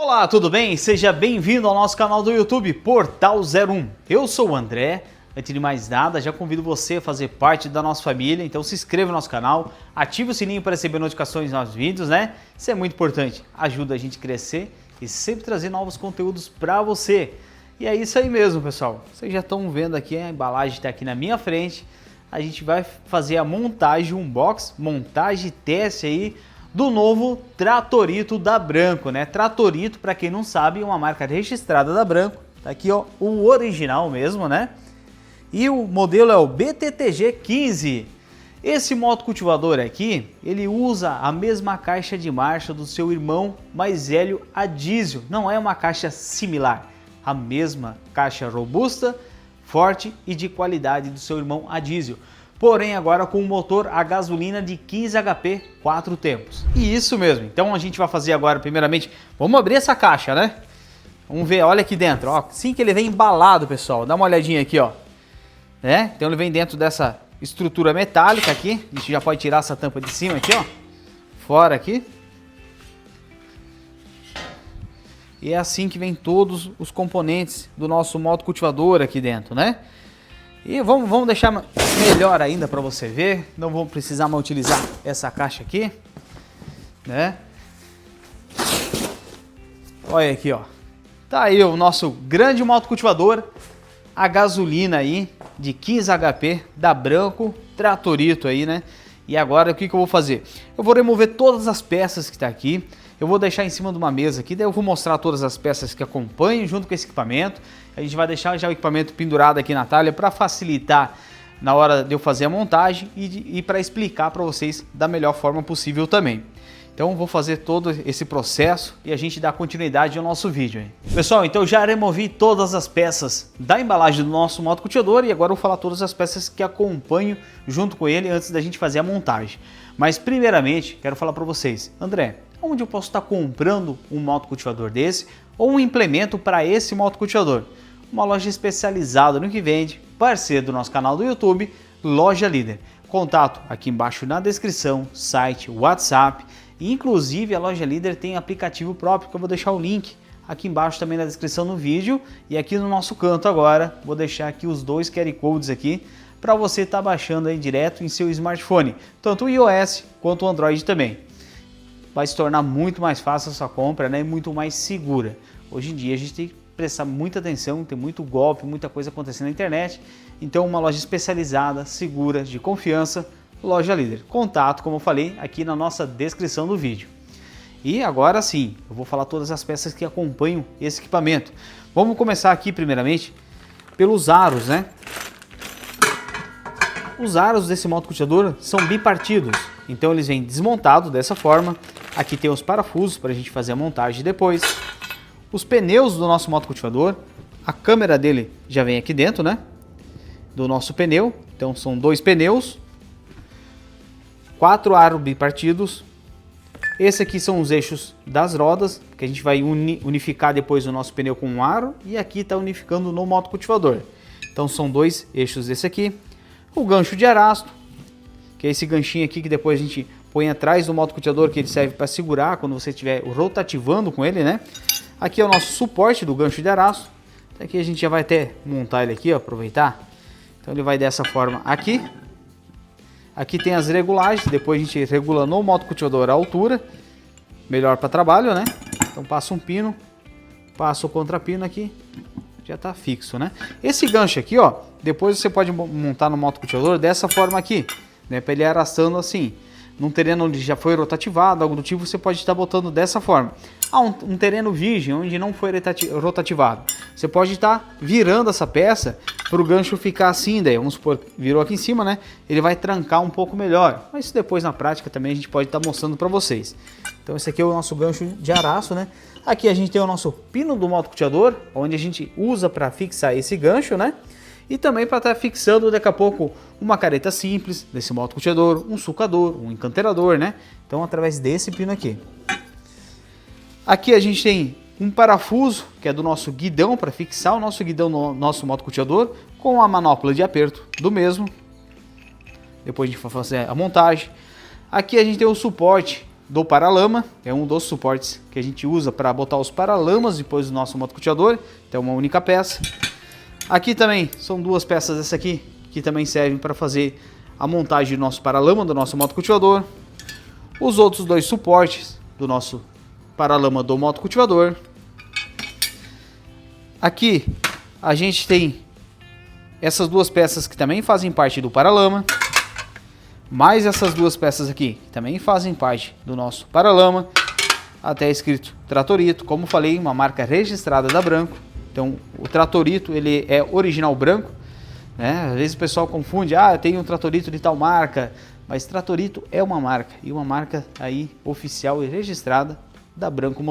Olá, tudo bem? Seja bem-vindo ao nosso canal do YouTube Portal 01. Eu sou o André. Antes de mais nada, já convido você a fazer parte da nossa família, então se inscreva no nosso canal, ative o sininho para receber notificações dos nossos vídeos, né? Isso é muito importante, ajuda a gente a crescer e sempre trazer novos conteúdos para você. E é isso aí mesmo, pessoal. Vocês já estão vendo aqui, a embalagem está aqui na minha frente. A gente vai fazer a montagem, unboxing, montagem teste aí do novo Tratorito da Branco, né? Tratorito, para quem não sabe, é uma marca registrada da Branco. Tá aqui, ó, o original mesmo, né? E o modelo é o BTTG 15. Esse motocultivador aqui, ele usa a mesma caixa de marcha do seu irmão mais velho a diesel. Não é uma caixa similar, a mesma caixa robusta, forte e de qualidade do seu irmão a diesel. Porém agora com um motor a gasolina de 15 HP 4 tempos. E isso mesmo, então a gente vai fazer agora primeiramente, vamos abrir essa caixa, né? Vamos ver, olha aqui dentro, ó, assim que ele vem embalado, pessoal, dá uma olhadinha aqui, ó. Né? Então ele vem dentro dessa estrutura metálica aqui, a gente já pode tirar essa tampa de cima aqui, ó, fora aqui. E é assim que vem todos os componentes do nosso motocultivador aqui dentro, né? E vamos deixar melhor ainda para você ver, não vamos precisar mais utilizar essa caixa aqui, né? Olha aqui, ó, tá aí o nosso grande motocultivador a gasolina aí de 15 HP da Branco, Tratorito aí, né? E agora o que eu vou fazer? Eu vou remover todas as peças que tá aqui, eu vou deixar em cima de uma mesa aqui, daí eu vou mostrar todas as peças que acompanham junto com esse equipamento. A gente vai deixar já o equipamento pendurado aqui na talha para facilitar na hora de eu fazer a montagem e para explicar para vocês da melhor forma possível também. Então vou fazer todo esse processo e a gente dá continuidade ao nosso vídeo aí. Pessoal, então eu já removi todas as peças da embalagem do nosso motocultivador e agora eu vou falar todas as peças que acompanham junto com ele antes da gente fazer a montagem. Mas primeiramente quero falar para vocês, André, onde eu posso estar comprando um motocultivador desse ou um implemento para esse motocultivador? Uma loja especializada no que vende, parceiro do nosso canal do YouTube, Loja Líder. Contato aqui embaixo na descrição, site, WhatsApp. Inclusive a Loja Líder tem aplicativo próprio que eu vou deixar o link aqui embaixo também na descrição do vídeo e aqui no nosso canto agora vou deixar aqui os dois QR Codes aqui para você estar baixando aí direto em seu smartphone, tanto o iOS quanto o Android também. Vai se tornar muito mais fácil a sua compra, né, e muito mais segura. Hoje em dia a gente tem que prestar muita atenção, tem muito golpe, muita coisa acontecendo na internet, então uma loja especializada, segura, de confiança, Loja Líder. Contato, como eu falei, aqui na nossa descrição do vídeo. E agora sim, eu vou falar todas as peças que acompanham esse equipamento. Vamos começar aqui primeiramente pelos aros, né? Os aros desse motocultivador são bipartidos, então eles vêm desmontados dessa forma. Aqui tem os parafusos para a gente fazer a montagem depois. Os pneus do nosso motocultivador, a câmera dele já vem aqui dentro, né? Do nosso pneu, então são dois pneus. 4 aros bipartidos. Esse aqui são os eixos das rodas, que a gente vai unificar depois o nosso pneu com um aro. E aqui está unificando no motocultivador. Então são dois eixos desse aqui. O gancho de araço, que é esse ganchinho aqui que depois a gente põe atrás do motocultivador, que ele serve para segurar quando você estiver rotativando com ele, né? Aqui é o nosso suporte do gancho de araço. Aqui a gente já vai até montar ele aqui, ó, aproveitar. Então ele vai dessa forma aqui. Aqui tem as regulagens, depois a gente regula no motocultivador a altura, melhor para trabalho, né? Então passa um pino, passa o contrapino aqui, já está fixo, né? Esse gancho aqui, ó, depois você pode montar no motocultivador dessa forma aqui, né? Para ele ir arrastando assim. Num terreno onde já foi rotativado, algo do tipo, você pode estar botando dessa forma. Um terreno virgem, onde não foi rotativado, você pode estar virando essa peça para o gancho ficar assim, daí vamos supor, virou aqui em cima, né? Ele vai trancar um pouco melhor, mas isso depois na prática também a gente pode estar mostrando para vocês. Então esse aqui é o nosso gancho de araço, né? Aqui a gente tem o nosso pino do motocultivador, onde a gente usa para fixar esse gancho, né? E também para estar fixando daqui a pouco uma careta simples desse motocultivador, um sulcador, um encanterador, né? Então através desse pino aqui. Aqui a gente tem um parafuso, que é do nosso guidão, para fixar o nosso guidão no nosso motocultivador, com a manopla de aperto do mesmo. Depois a gente vai fazer a montagem. Aqui a gente tem o suporte do paralama, é um dos suportes que a gente usa para botar os paralamas depois do nosso motocultivador, então é uma única peça. Aqui também são duas peças dessa aqui, que também servem para fazer a montagem do nosso paralama do nosso motocultivador. Os outros dois suportes do nosso paralama do motocultivador. Aqui a gente tem essas duas peças que também fazem parte do paralama, mais essas duas peças aqui que também fazem parte do nosso paralama, até escrito Tratorito, como falei, uma marca registrada da Branco. Então o Tratorito ele é original Branco, né? Às vezes o pessoal confunde, eu tenho um Tratorito de tal marca, mas Tratorito é uma marca, e uma marca aí oficial e registrada da Branco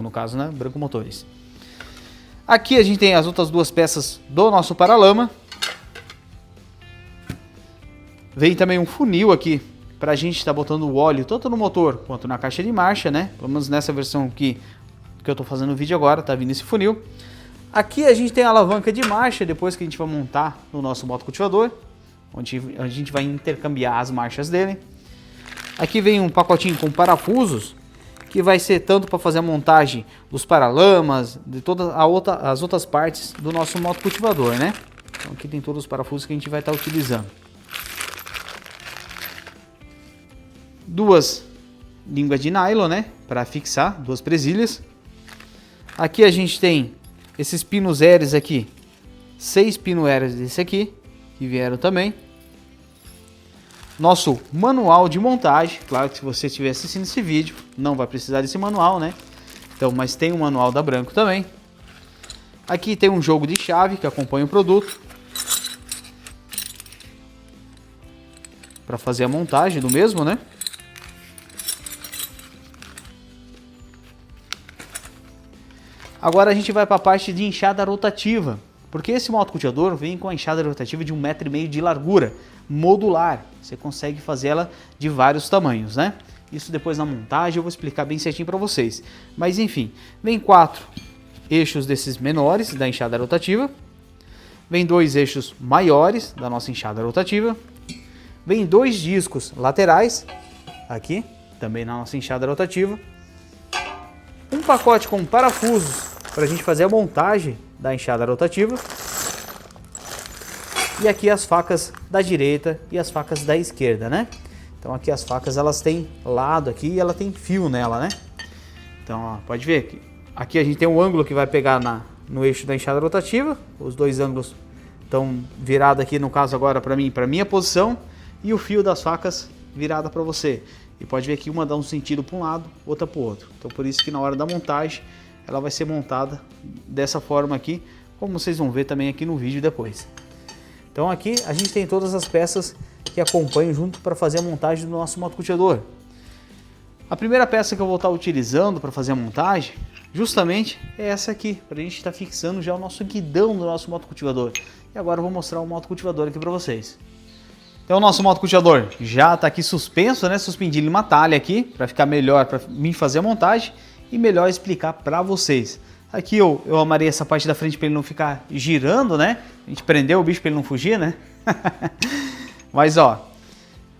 no caso, né? Branco Motores. Aqui a gente tem as outras duas peças do nosso paralama. Vem também um funil aqui para a gente estar botando o óleo tanto no motor quanto na caixa de marcha, né? Pelo menos nessa versão aqui que eu estou fazendo o vídeo agora, tá vindo esse funil. Aqui a gente tem a alavanca de marcha, depois que a gente vai montar no nosso motocultivador, onde a gente vai intercambiar as marchas dele. Aqui vem um pacotinho com parafusos, que vai ser tanto para fazer a montagem dos paralamas, de todas as outras partes do nosso motocultivador, né? Então aqui tem todos os parafusos que a gente vai estar utilizando. Duas línguas de nylon, né? Para fixar, duas presilhas. Aqui a gente tem esses pinos aéreos aqui, 6 pinos aéreos desse aqui, que vieram também. Nosso manual de montagem, claro que se você estiver assistindo esse vídeo, não vai precisar desse manual, né? Então, mas tem um manual da Branco também. Aqui tem um jogo de chave que acompanha o produto, para fazer a montagem do mesmo, né? Agora a gente vai para a parte de enxada rotativa, porque esse motocultivador vem com a enxada rotativa de 1,5 m de largura, modular. Você consegue fazer ela de vários tamanhos, né? Isso depois na montagem eu vou explicar bem certinho para vocês. Mas enfim, vem 4 eixos desses menores da enxada rotativa, vem 2 eixos maiores da nossa enxada rotativa, vem 2 discos laterais, aqui, também na nossa enxada rotativa, um pacote com parafusos para a gente fazer a montagem da enxada rotativa, e aqui as facas da direita e as facas da esquerda, né? Então aqui as facas elas têm lado aqui e ela tem fio nela, né? Então ó, pode ver que aqui a gente tem um ângulo que vai pegar no eixo da enxada rotativa, os dois ângulos estão virados aqui no caso agora para mim, para minha posição, e o fio das facas virada para você. E pode ver que uma dá um sentido para um lado, outra para o outro. Então por isso que na hora da montagem ela vai ser montada dessa forma aqui, como vocês vão ver também aqui no vídeo depois. Então aqui a gente tem todas as peças que acompanham junto para fazer a montagem do nosso motocultivador. A primeira peça que eu vou estar utilizando para fazer a montagem, justamente é essa aqui, para a gente estar fixando já o nosso guidão do nosso motocultivador. E agora eu vou mostrar o motocultivador aqui para vocês. Então o nosso motocultivador já está aqui suspenso, né? Suspendi ele uma talha aqui para ficar melhor para mim fazer a montagem e melhor explicar para vocês. Aqui eu amarrei essa parte da frente para ele não ficar girando, né? A gente prendeu o bicho para ele não fugir, né? Mas ó,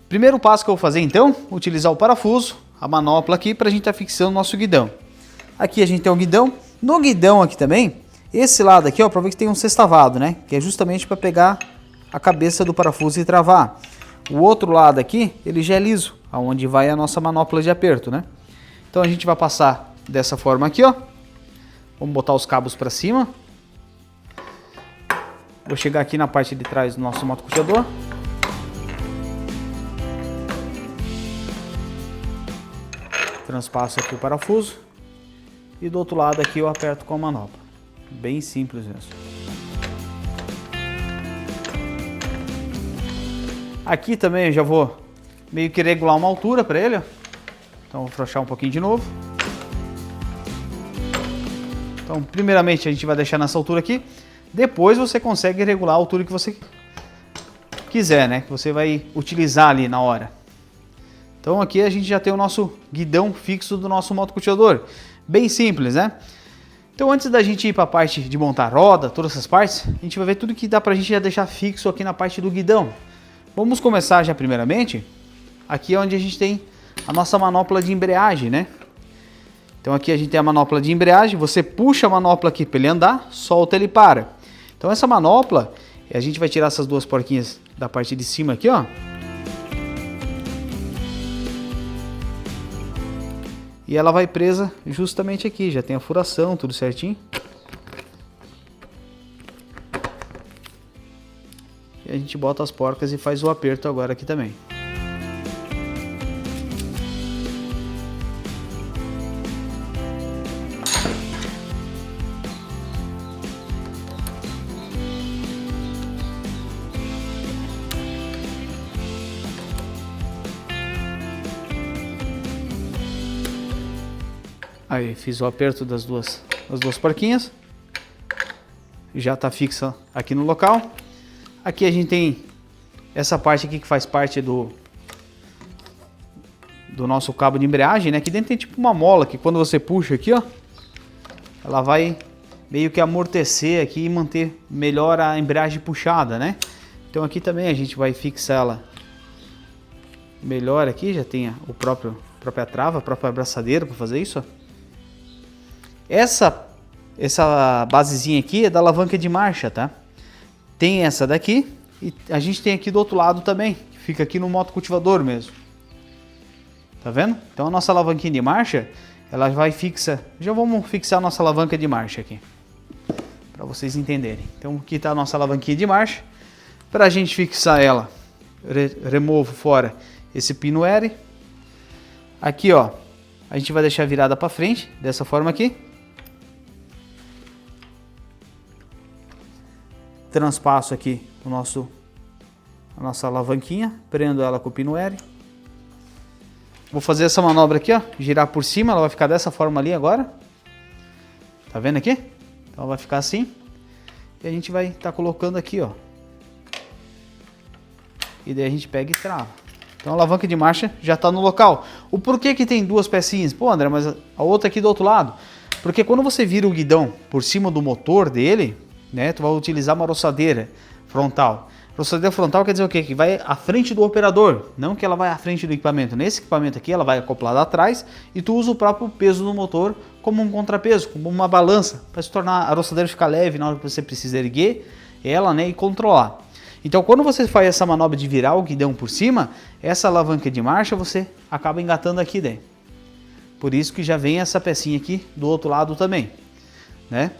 primeiro passo que eu vou fazer então, utilizar o parafuso, a manopla aqui para a gente estar fixando o nosso guidão. Aqui a gente tem um guidão, no guidão aqui também, esse lado aqui ó, para ver que tem um sextavado, né? Que é justamente para pegar a cabeça do parafuso e travar. O outro lado aqui, ele já é liso, aonde vai a nossa manopla de aperto, né? Então a gente vai passar dessa forma aqui, ó. Vamos botar os cabos para cima. Vou chegar aqui na parte de trás do nosso motocultivador. Transpasso aqui o parafuso. E do outro lado aqui eu aperto com a manopla. Bem simples mesmo. Aqui também eu já vou meio que regular uma altura para ele, ó. Então vou afrouxar um pouquinho de novo. Então primeiramente a gente vai deixar nessa altura aqui. Depois você consegue regular a altura que você quiser, né? Que você vai utilizar ali na hora. Então aqui a gente já tem o nosso guidão fixo do nosso motocultivador. Bem simples, né? Então antes da gente ir para a parte de montar a roda, todas essas partes, a gente vai ver tudo que dá para a gente já deixar fixo aqui na parte do guidão. Vamos começar já primeiramente, aqui onde a gente tem a nossa manopla de embreagem, né? Então aqui a gente tem a manopla de embreagem, você puxa a manopla aqui para ele andar, solta, ele para. Então essa manopla, a gente vai tirar essas duas porquinhas da parte de cima aqui, ó. E ela vai presa justamente aqui, já tem a furação, tudo certinho. E a gente bota as porcas e faz o aperto agora aqui também. Aí, fiz o aperto das duas porquinhas. Já está fixa aqui no local. Aqui a gente tem essa parte aqui que faz parte do nosso cabo de embreagem, né? Aqui dentro tem tipo uma mola que quando você puxa aqui, ó, ela vai meio que amortecer aqui e manter melhor a embreagem puxada, né? Então aqui também a gente vai fixar ela melhor aqui, já tem a própria trava, a própria abraçadeira para fazer isso, ó. Essa basezinha aqui é da alavanca de marcha, tá? Tem essa daqui e a gente tem aqui do outro lado também, que fica aqui no motocultivador mesmo. Tá vendo? Então a nossa alavanquinha de marcha, ela vai fixa. Já vamos fixar a nossa alavanca de marcha aqui, para vocês entenderem. Então aqui está a nossa alavanquinha de marcha. Para a gente fixar ela, removo fora esse pino R. Aqui, ó, a gente vai deixar virada para frente, dessa forma aqui. Transpasso aqui a nossa alavanquinha, prendo ela com o pino R. Vou fazer essa manobra aqui, ó, girar por cima, ela vai ficar dessa forma ali agora. Tá vendo aqui? Então vai ficar assim. E a gente vai estar colocando aqui, ó. E daí a gente pega e trava. Então a alavanca de marcha já está no local. O porquê que tem duas pecinhas? Pô, André, mas a outra aqui do outro lado. Porque quando você vira o guidão por cima do motor dele, né, tu vai utilizar uma roçadeira frontal. Roçadeira frontal quer dizer o quê? Que vai à frente do operador, não que ela vai à frente do equipamento. Nesse equipamento aqui ela vai acoplada atrás e tu usa o próprio peso do motor como um contrapeso, como uma balança, para se tornar a roçadeira ficar leve na hora que você precisa erguer ela, né, e controlar. Então quando você faz essa manobra de virar o guidão por cima, essa alavanca de marcha você acaba engatando aqui dentro. Por isso que já vem essa pecinha aqui do outro lado também, né?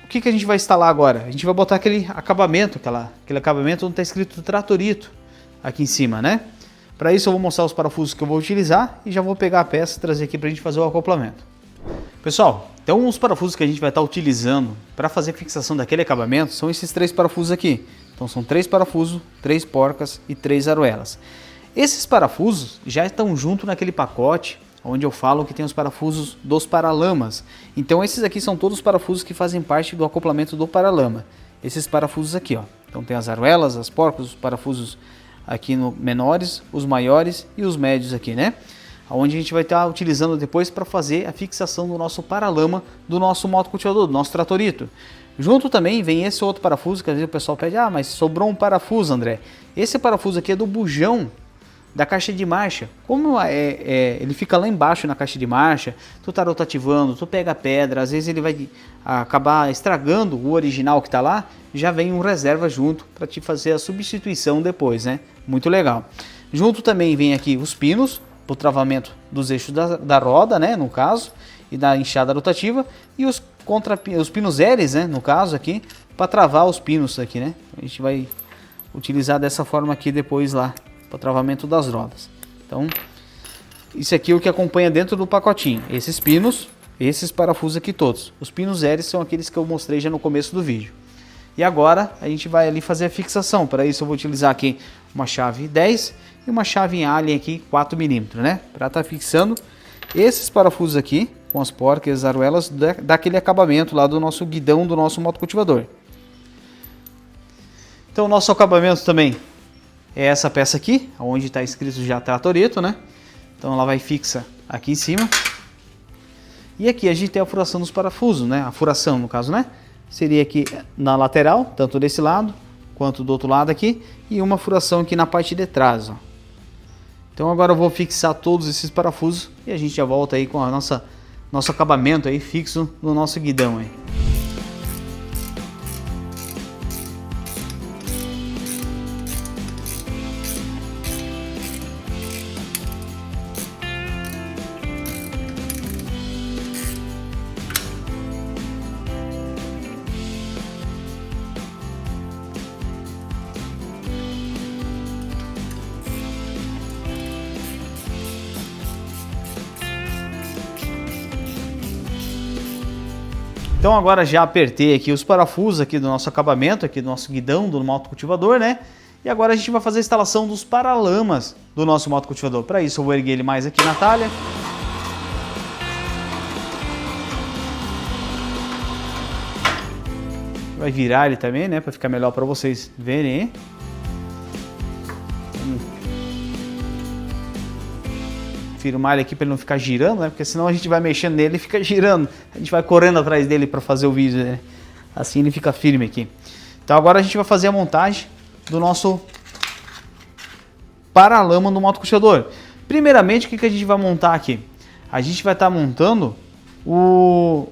O que a gente vai instalar agora? A gente vai botar aquele acabamento, aquele acabamento onde está escrito Tratorito aqui em cima, né? Para isso eu vou mostrar os parafusos que eu vou utilizar e já vou pegar a peça e trazer aqui para a gente fazer o acoplamento. Pessoal, então os parafusos que a gente vai estar utilizando para fazer a fixação daquele acabamento são esses três parafusos aqui. Então são 3 parafusos, 3 porcas e 3 aroelas. Esses parafusos já estão junto naquele pacote onde eu falo que tem os parafusos dos paralamas. Então esses aqui são todos os parafusos que fazem parte do acoplamento do paralama. Esses parafusos aqui, ó. Então tem as aroelas, as porcas, os parafusos aqui no menores, os maiores e os médios aqui, né? Onde a gente vai estar utilizando depois para fazer a fixação do nosso paralama do nosso motocultivador, do nosso tratorito. Junto também vem esse outro parafuso que às vezes o pessoal pede, ah, mas sobrou um parafuso, André. Esse parafuso aqui é do bujão da caixa de marcha. Como ele fica lá embaixo na caixa de marcha, tu tá rotativando, tu pega pedra, às vezes ele vai acabar estragando o original que tá lá, já vem um reserva junto para te fazer a substituição depois, né? Muito legal. Junto também vem aqui os pinos, o travamento dos eixos da roda, né, no caso, e da enxada rotativa, e os pinos L's, né, no caso aqui, para travar os pinos aqui, né? A gente vai utilizar dessa forma aqui depois lá, para o travamento das rodas. Então, isso aqui é o que acompanha dentro do pacotinho. Esses pinos, esses parafusos aqui todos. Os pinos L's são aqueles que eu mostrei já no começo do vídeo. E agora a gente vai ali fazer a fixação. Para isso eu vou utilizar aqui uma chave 10 e uma chave em alien aqui 4 mm, né? Para estar fixando esses parafusos aqui com as porcas e as aroelas daquele acabamento lá do nosso guidão do nosso motocultivador. Então o nosso acabamento também é essa peça aqui, onde está escrito já Tratorito, né? Então ela vai fixa aqui em cima. E aqui a gente tem a furação dos parafusos, né? A furação no caso, né? Seria aqui na lateral, tanto desse lado quanto do outro lado aqui, e uma furação aqui na parte de trás, ó. Então agora eu vou fixar todos esses parafusos e a gente já volta aí com a nosso acabamento aí fixo no nosso guidão aí. Então agora já apertei aqui os parafusos aqui do nosso acabamento, aqui do nosso guidão do motocultivador, né? E agora a gente vai fazer a instalação dos paralamas do nosso motocultivador. Para isso eu vou erguer ele mais aqui na talha. Vai virar ele também, né? Para ficar melhor para vocês verem, hein? Firmar ele aqui para ele não ficar girando, né? Porque senão a gente vai mexendo nele e fica girando. A gente vai correndo atrás dele para fazer o vídeo, né? Assim ele fica firme aqui. Então agora a gente vai fazer a montagem do nosso paralama do motocultivador. Primeiramente, o que a gente vai montar aqui? A gente vai estar montando o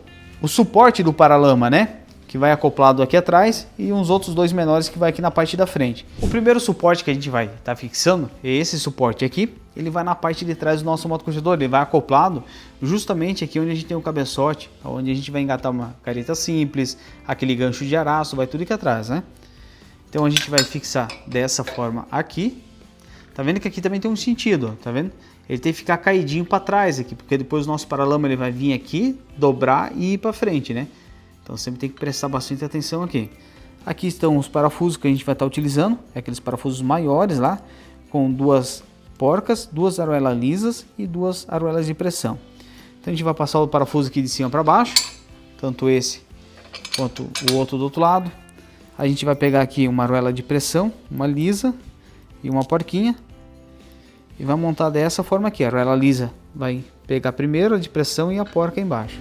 suporte do paralama, né? Que vai acoplado aqui atrás e uns outros dois menores que vai aqui na parte da frente. O primeiro suporte que a gente vai estar fixando é esse suporte aqui. Ele vai na parte de trás do nosso motocultivador, ele vai acoplado justamente aqui onde a gente tem o cabeçote, onde a gente vai engatar uma careta simples, aquele gancho de araço, vai tudo aqui atrás, né? Então a gente vai fixar dessa forma aqui. Tá vendo que aqui também tem um sentido, ó, tá vendo? Ele tem que ficar caidinho para trás aqui, porque depois o nosso paralama ele vai vir aqui, dobrar e ir para frente, né? Então sempre tem que prestar bastante atenção aqui. Aqui estão os parafusos que a gente vai estar utilizando, é aqueles parafusos maiores lá, com duas porcas, duas argolas lisas e duas argolas de pressão. Então a gente vai passar o parafuso aqui de cima para baixo, tanto esse quanto o outro do outro lado. A gente vai pegar aqui uma argola de pressão, uma lisa e uma porquinha, e vai montar dessa forma aqui. A argola lisa vai pegar primeiro a de pressão e a porca embaixo.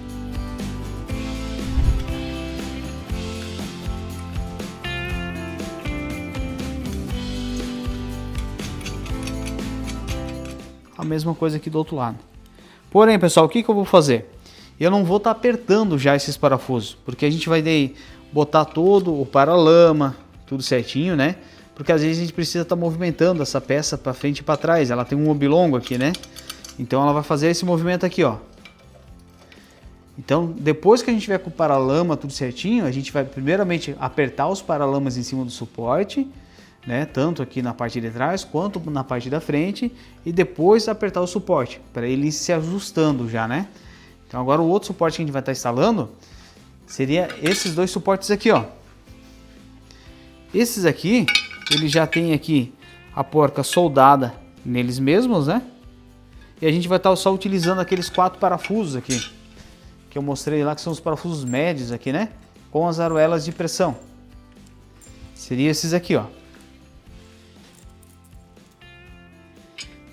A mesma coisa aqui do outro lado. Porém, pessoal, o que eu vou fazer? Eu não vou estar apertando já esses parafusos, porque a gente vai daí botar todo o paralama, tudo certinho, né? Porque às vezes a gente precisa estar movimentando essa peça para frente e para trás. Ela tem um oblongo aqui, né? Então ela vai fazer esse movimento aqui, ó. Então, depois que a gente tiver com o paralama tudo certinho, a gente vai primeiramente apertar os paralamas em cima do suporte, né, tanto aqui na parte de trás quanto na parte da frente, e depois apertar o suporte para ele ir se ajustando já, né? Então agora o outro suporte que a gente vai estar instalando seria esses dois suportes aqui, ó. Esses aqui, ele já tem aqui a porca soldada neles mesmos, né? E a gente vai estar só utilizando aqueles 4 parafusos aqui que eu mostrei lá, que são os parafusos médios aqui, né? Com as argolas de pressão. Seria esses aqui, ó.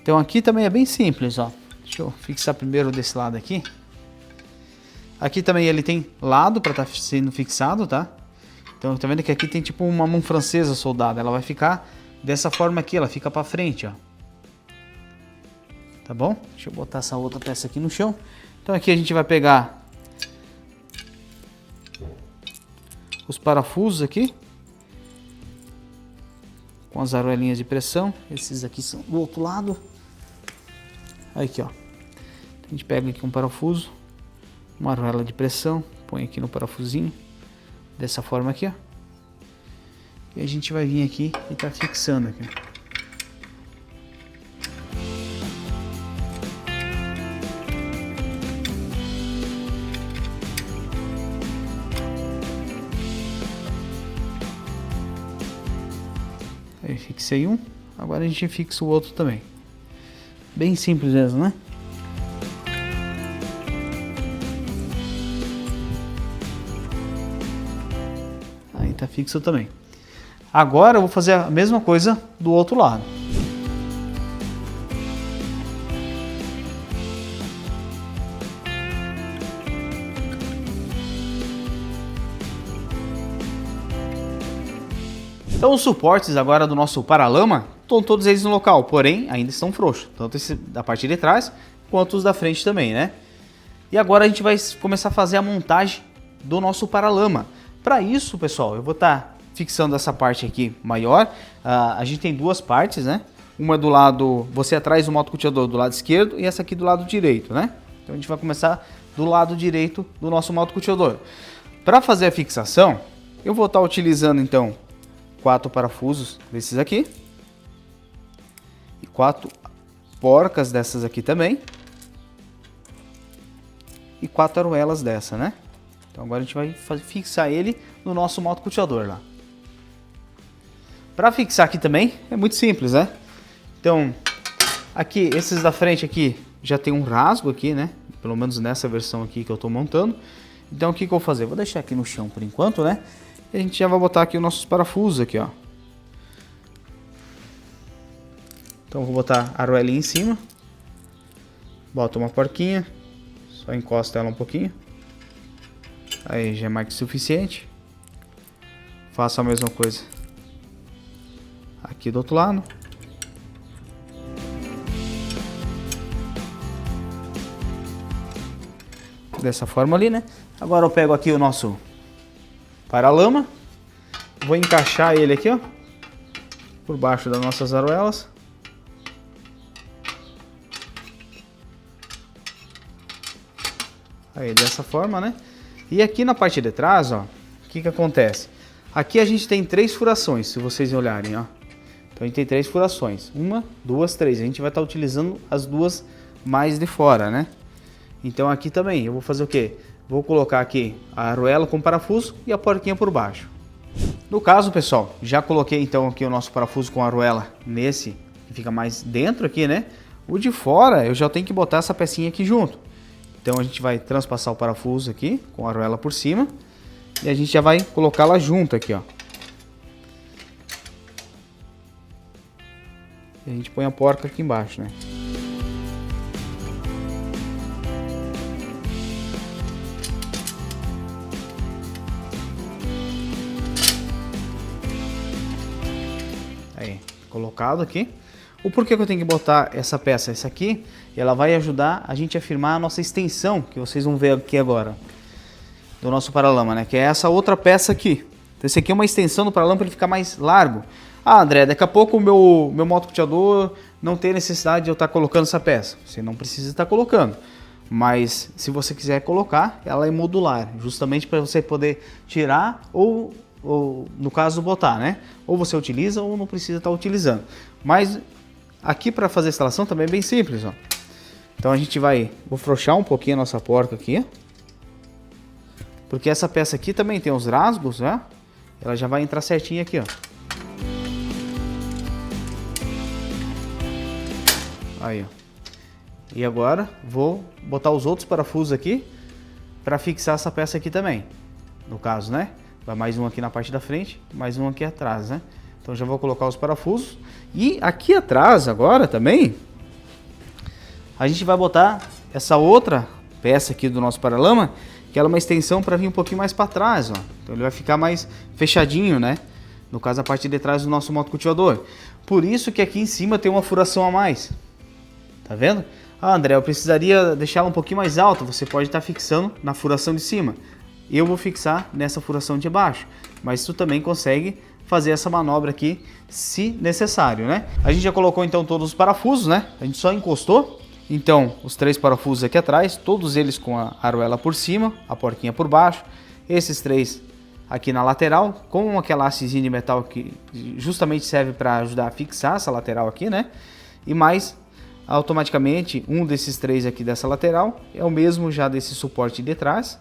Então aqui também é bem simples, ó. Deixa eu fixar primeiro desse lado aqui. Aqui também ele tem lado para estar sendo fixado, tá? Então tá vendo que aqui tem tipo uma mão francesa soldada. Ela vai ficar dessa forma aqui, ela fica para frente, ó. Tá bom? Deixa eu botar essa outra peça aqui no chão. Então aqui a gente vai pegar os parafusos aqui com as argolinhas de pressão. Esses aqui são do outro lado. Aqui, ó. A gente pega aqui um parafuso, uma argola de pressão, põe aqui no parafusinho, dessa forma aqui, ó. E a gente vai vir aqui e tá fixando aqui. Aí fixei um, agora a gente fixa o outro também. Bem simples mesmo, né? Aí tá fixo também. Agora eu vou fazer a mesma coisa do outro lado. Então os suportes agora do nosso paralama, estão todos eles no local, porém ainda estão frouxos, tanto esse da parte de trás quanto os da frente também, né? E agora a gente vai começar a fazer a montagem do nosso paralama. Para isso, pessoal, eu vou estar fixando essa parte aqui maior. A gente tem duas partes, né? Uma do lado, você atrás do motocultivador do lado esquerdo e essa aqui do lado direito, né? Então a gente vai começar do lado direito do nosso motocultivador. Para fazer a fixação, eu vou estar utilizando então 4 parafusos desses aqui e 4 porcas dessas aqui também e 4 aruelas dessa, né? Então agora a gente vai fixar ele no nosso motocultivador lá. Para fixar aqui também é muito simples, né? Então aqui, esses da frente aqui já tem um rasgo aqui, né? Pelo menos nessa versão aqui que eu estou montando. Então o que eu vou fazer? Vou deixar aqui no chão por enquanto, né? E a gente já vai botar aqui os nossos parafusos aqui, ó. Então vou botar a arruelinha em cima. Bota uma porquinha. Só encosta ela um pouquinho. Aí já é mais que suficiente. Faço a mesma coisa aqui do outro lado. Dessa forma ali, né? Agora eu pego aqui o nosso paralama. Vou encaixar ele aqui, ó. Por baixo das nossas aruelas. Aí dessa forma, né? E aqui na parte de trás, ó, o que acontece? Aqui a gente tem 3 furações, se vocês olharem, ó. Então a gente tem 3 furações. 1, 2, 3. A gente vai estar utilizando as duas mais de fora, né? Então aqui também eu vou fazer o quê? Vou colocar aqui a arruela com parafuso e a porquinha por baixo. No caso, pessoal, já coloquei então aqui o nosso parafuso com a arruela nesse que fica mais dentro aqui, né? O de fora eu já tenho que botar essa pecinha aqui junto. Então a gente vai transpassar o parafuso aqui com a arruela por cima e a gente já vai colocá-la junto aqui, ó. E a gente põe a porca aqui embaixo, né? Aí, colocado aqui. O porquê que eu tenho que botar essa peça? Essa aqui, ela vai ajudar a gente a firmar a nossa extensão, que vocês vão ver aqui agora, do nosso paralama, né? Que é essa outra peça aqui. Então, esse aqui é uma extensão do paralama para ele ficar mais largo. Ah, André, daqui a pouco o meu motocultivador não tem necessidade de eu estar colocando essa peça. Você não precisa estar colocando. Mas, se você quiser colocar, ela é modular, justamente para você poder tirar ou no caso botar, né? Ou você utiliza ou não precisa estar utilizando. Mas aqui para fazer a instalação também é bem simples, ó. Então a gente vou frouxar um pouquinho a nossa porca aqui, porque essa peça aqui também tem os rasgos, né? Ela já vai entrar certinho aqui, ó. Aí, ó. E agora vou botar os outros parafusos aqui para fixar essa peça aqui também. No caso, né? Vai mais um aqui na parte da frente, mais um aqui atrás, né? Então já vou colocar os parafusos. E aqui atrás agora também, a gente vai botar essa outra peça aqui do nosso paralama, que ela é uma extensão para vir um pouquinho mais para trás, ó. Então ele vai ficar mais fechadinho, né? No caso a parte de trás do nosso motocultivador. Por isso que aqui em cima tem uma furação a mais. Tá vendo? Ah, André, eu precisaria deixar ela um pouquinho mais alta. Você pode estar fixando na furação de cima. Eu vou fixar nessa furação de baixo, mas tu também consegue fazer essa manobra aqui se necessário, né? A gente já colocou então todos os parafusos, né? A gente só encostou. Então, os 3 parafusos aqui atrás, todos eles com a arruela por cima, a porquinha por baixo. Esses 3 aqui na lateral, com aquela hastezinha de metal que justamente serve para ajudar a fixar essa lateral aqui, né? E mais, automaticamente, um desses 3 aqui dessa lateral é o mesmo já desse suporte de trás.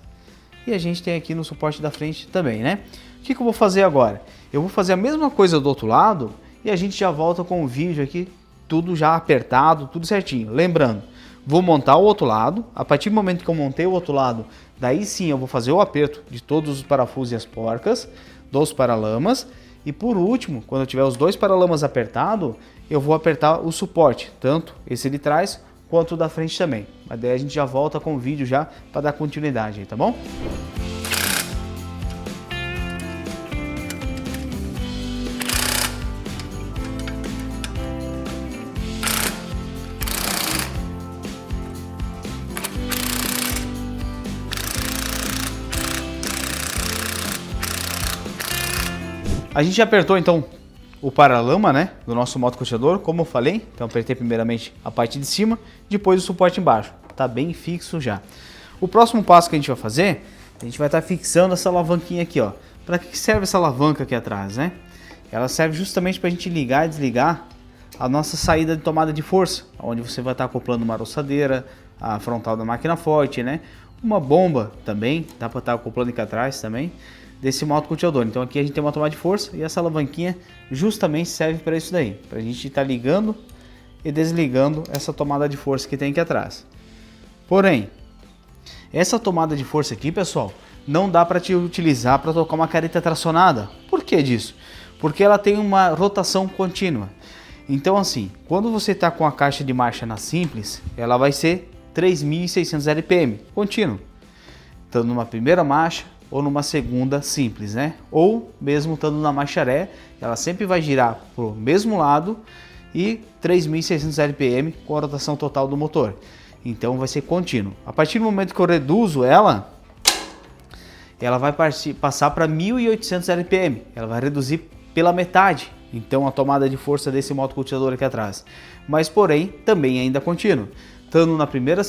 E a gente tem aqui no suporte da frente também, né? O que eu vou fazer agora? Eu vou fazer a mesma coisa do outro lado e a gente já volta com o vídeo aqui, tudo já apertado, tudo certinho. Lembrando, vou montar o outro lado. A partir do momento que eu montei o outro lado, daí sim eu vou fazer o aperto de todos os parafusos e as porcas, dos paralamas. E por último, quando eu tiver os 2 paralamas apertados, eu vou apertar o suporte, tanto esse de trás quanto o da frente também. Mas daí a gente já volta com o vídeo já para dar continuidade aí, tá bom? A gente já apertou então o paralama, né, do nosso motocultivador, como eu falei. Então apertei primeiramente a parte de cima, depois o suporte embaixo. Tá bem fixo já. O próximo passo que a gente vai fazer, a gente vai estar fixando essa alavanquinha aqui, ó. Para que serve essa alavanca aqui atrás, né? Ela serve justamente para a gente ligar e desligar a nossa saída de tomada de força, onde você vai estar acoplando uma roçadeira, a frontal da máquina forte, né? Uma bomba também, dá para estar acoplando aqui atrás também, desse motocultivador. Então aqui a gente tem uma tomada de força e essa alavanquinha justamente serve para isso daí, para a gente estar ligando e desligando essa tomada de força que tem aqui atrás. Porém, essa tomada de força aqui, pessoal, não dá para te utilizar para tocar uma carreta tracionada. Por que disso? Porque ela tem uma rotação contínua. Então assim, quando você está com a caixa de marcha na simples, ela vai ser 3.600 RPM, contínuo. Estando numa primeira marcha ou numa segunda simples, né? Ou mesmo estando na marcha ré, ela sempre vai girar para o mesmo lado e 3.600 RPM com a rotação total do motor. Então vai ser contínuo. A partir do momento que eu reduzo ela vai passar para 1.800 RPM. Ela vai reduzir pela metade, então, a tomada de força desse motocultivador aqui atrás. Mas, porém, também ainda contínuo. Estando na primeira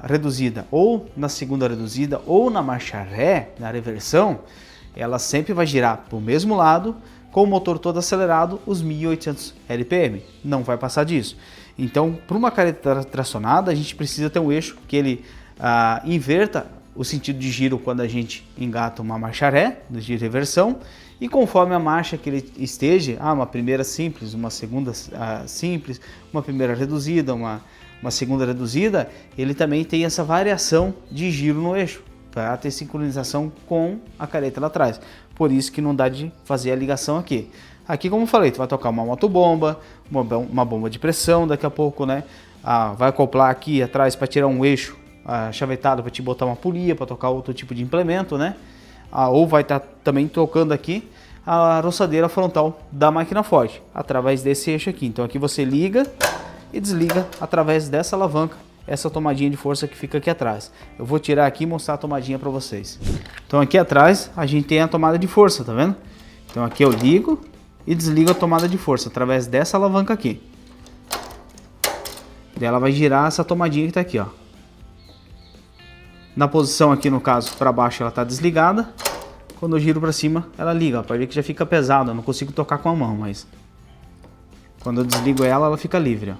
reduzida, ou na segunda reduzida, ou na marcha ré, na reversão, ela sempre vai girar para o mesmo lado, com o motor todo acelerado, os 1.800 RPM. Não vai passar disso. Então, para uma carreta tracionada, a gente precisa ter um eixo que ele inverta o sentido de giro quando a gente engata uma marcha ré, de reversão, e conforme a marcha que ele esteja, uma primeira simples, uma segunda simples, uma primeira reduzida, uma segunda reduzida, ele também tem essa variação de giro no eixo, para ter sincronização com a carreta lá atrás. Por isso que não dá de fazer a ligação aqui. Aqui, como eu falei, tu vai tocar uma motobomba, uma bomba de pressão daqui a pouco, né? Vai acoplar aqui atrás para tirar um eixo chavetado para te botar uma polia, para tocar outro tipo de implemento, né? Ou vai estar também tocando aqui a roçadeira frontal da máquina forte, através desse eixo aqui. Então aqui você liga e desliga através dessa alavanca, essa tomadinha de força que fica aqui atrás. Eu vou tirar aqui e mostrar a tomadinha para vocês. Então aqui atrás a gente tem a tomada de força, tá vendo? Então aqui eu ligo e desligo a tomada de força através dessa alavanca aqui. E ela vai girar essa tomadinha que está aqui, ó. Na posição aqui, no caso, para baixo ela está desligada. Quando eu giro para cima, ela liga. Pode ver que já fica pesado, eu não consigo tocar com a mão, mas quando eu desligo ela, ela fica livre, ó.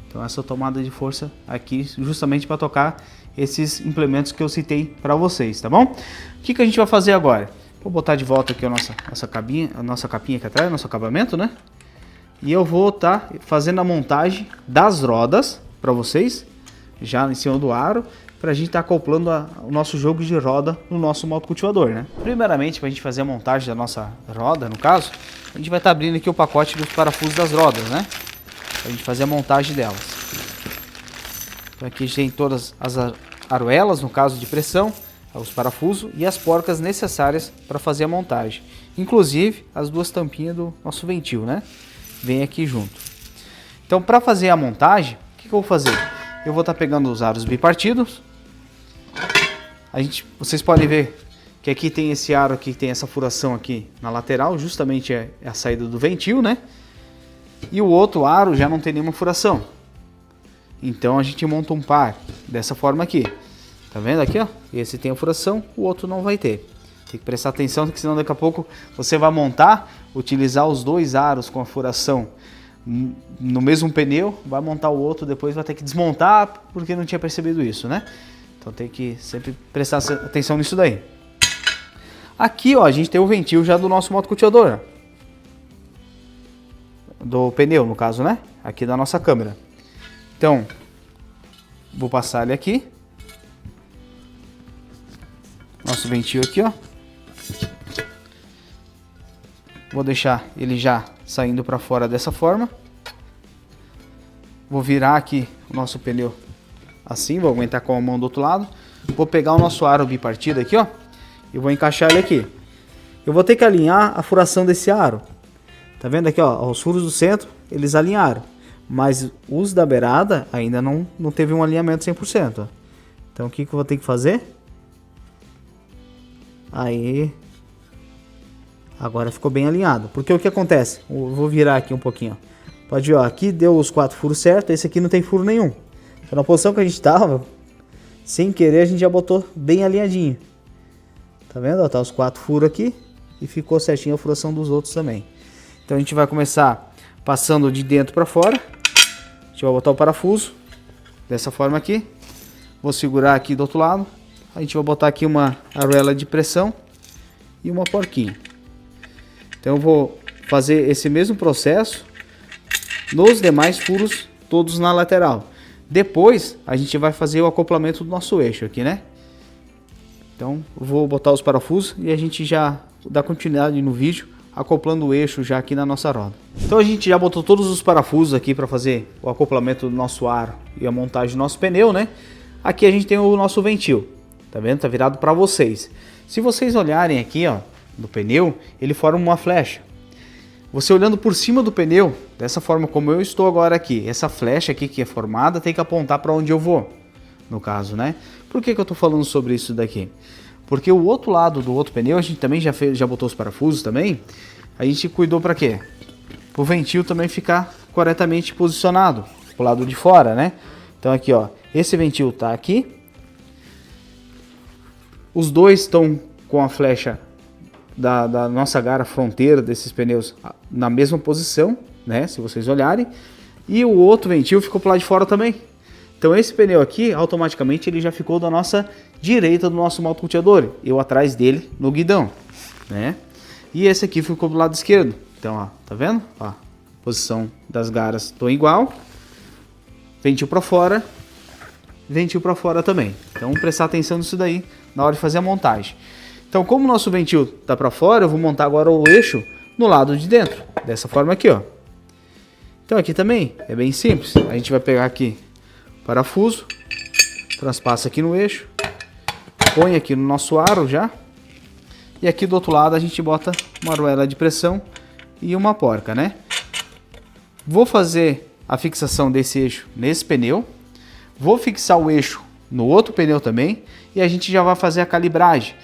Então essa tomada de força aqui, justamente para tocar esses implementos que eu citei para vocês, tá bom? O que a gente vai fazer agora? Vou botar de volta aqui a nossa capinha aqui atrás, nosso acabamento, né? E eu vou estar fazendo a montagem das rodas para vocês, já em cima do aro, para a gente estar acoplando o nosso jogo de roda no nosso motocultivador, né? Primeiramente, para a gente fazer a montagem da nossa roda, no caso, a gente vai estar abrindo aqui o pacote dos parafusos das rodas, né? Para a gente fazer a montagem delas. Então aqui tem todas as aroelas, no caso de pressão, os parafusos e as porcas necessárias para fazer a montagem. Inclusive as duas tampinhas do nosso ventil, né? Vem aqui junto. Então, para fazer a montagem, o que eu vou fazer? Eu vou estar pegando os aros bipartidos. Vocês podem ver que aqui tem esse aro aqui, tem essa furação aqui na lateral, justamente é a saída do ventil, né? E o outro aro já não tem nenhuma furação. Então a gente monta um par dessa forma aqui. Tá vendo aqui, ó? Esse tem a furação, o outro não vai ter. Tem que prestar atenção, porque senão daqui a pouco você vai montar, utilizar os dois aros com a furação no mesmo pneu, vai montar o outro, depois vai ter que desmontar porque não tinha percebido isso, né? Então tem que sempre prestar atenção nisso daí. Aqui, ó, a gente tem o ventil já do nosso motocultivador, do pneu, no caso, né? Aqui da nossa câmera. Então, vou passar ele aqui. Nosso ventil aqui, ó. Vou deixar ele já saindo para fora dessa forma. Vou virar aqui o nosso pneu assim, vou aguentar com a mão do outro lado. Vou pegar o nosso aro bipartido aqui, ó, e vou encaixar ele aqui. Eu vou ter que alinhar a furação desse aro. Tá vendo aqui, ó, os furos do centro, eles alinharam, mas os da beirada ainda não teve um alinhamento 100%, ó. Então o que eu vou ter que fazer? Aí Agora ficou bem alinhado. Porque o que acontece? Eu vou virar aqui um pouquinho. Ó. Pode ver, ó, aqui deu os 4 furos certos, esse aqui não tem furo nenhum. Então, na posição que a gente estava, sem querer a gente já botou bem alinhadinho. Tá vendo? Ó, tá os 4 furos aqui e ficou certinho a furação dos outros também. Então a gente vai começar passando de dentro para fora. A gente vai botar o parafuso dessa forma aqui. Vou segurar aqui do outro lado. A gente vai botar aqui uma argola de pressão e uma porquinha. Então eu vou fazer esse mesmo processo nos demais furos, todos na lateral. Depois a gente vai fazer o acoplamento do nosso eixo aqui, né? Então eu vou botar os parafusos e a gente já dá continuidade no vídeo, acoplando o eixo já aqui na nossa roda. Então a gente já botou todos os parafusos aqui para fazer o acoplamento do nosso aro e a montagem do nosso pneu, né? Aqui a gente tem o nosso ventil, tá vendo? Tá virado para vocês. Se vocês olharem aqui, ó, no pneu, ele forma uma flecha. Você olhando por cima do pneu, dessa forma como eu estou agora aqui, essa flecha aqui que é formada tem que apontar para onde eu vou, no caso, né? Por que eu tô falando sobre isso daqui? Porque o outro lado do outro pneu, a gente também já botou os parafusos também, a gente cuidou para quê? Para o ventil também ficar corretamente posicionado, pro lado de fora, né? Então aqui, ó, esse ventil tá aqui, os dois estão com a flecha da nossa gara fronteira desses pneus na mesma posição, né? Se vocês olharem, e o outro ventil ficou pro lado de fora também. Então esse pneu aqui, automaticamente, ele já ficou da nossa direita do nosso motocultivador, eu atrás dele no guidão, né? E esse aqui ficou do lado esquerdo. Então, ó, tá vendo? Ó, posição das garas estão igual. Ventil para fora, ventil para fora também. Então, prestar atenção nisso daí na hora de fazer a montagem. Então, como o nosso ventil tá para fora, eu vou montar agora o eixo no lado de dentro, dessa forma aqui, ó. Então, aqui também é bem simples. A gente vai pegar aqui parafuso, transpassa aqui no eixo, põe aqui no nosso aro já, e aqui do outro lado a gente bota uma argola de pressão e uma porca, né? Vou fazer a fixação desse eixo nesse pneu, vou fixar o eixo no outro pneu também, e a gente já vai fazer a calibragem.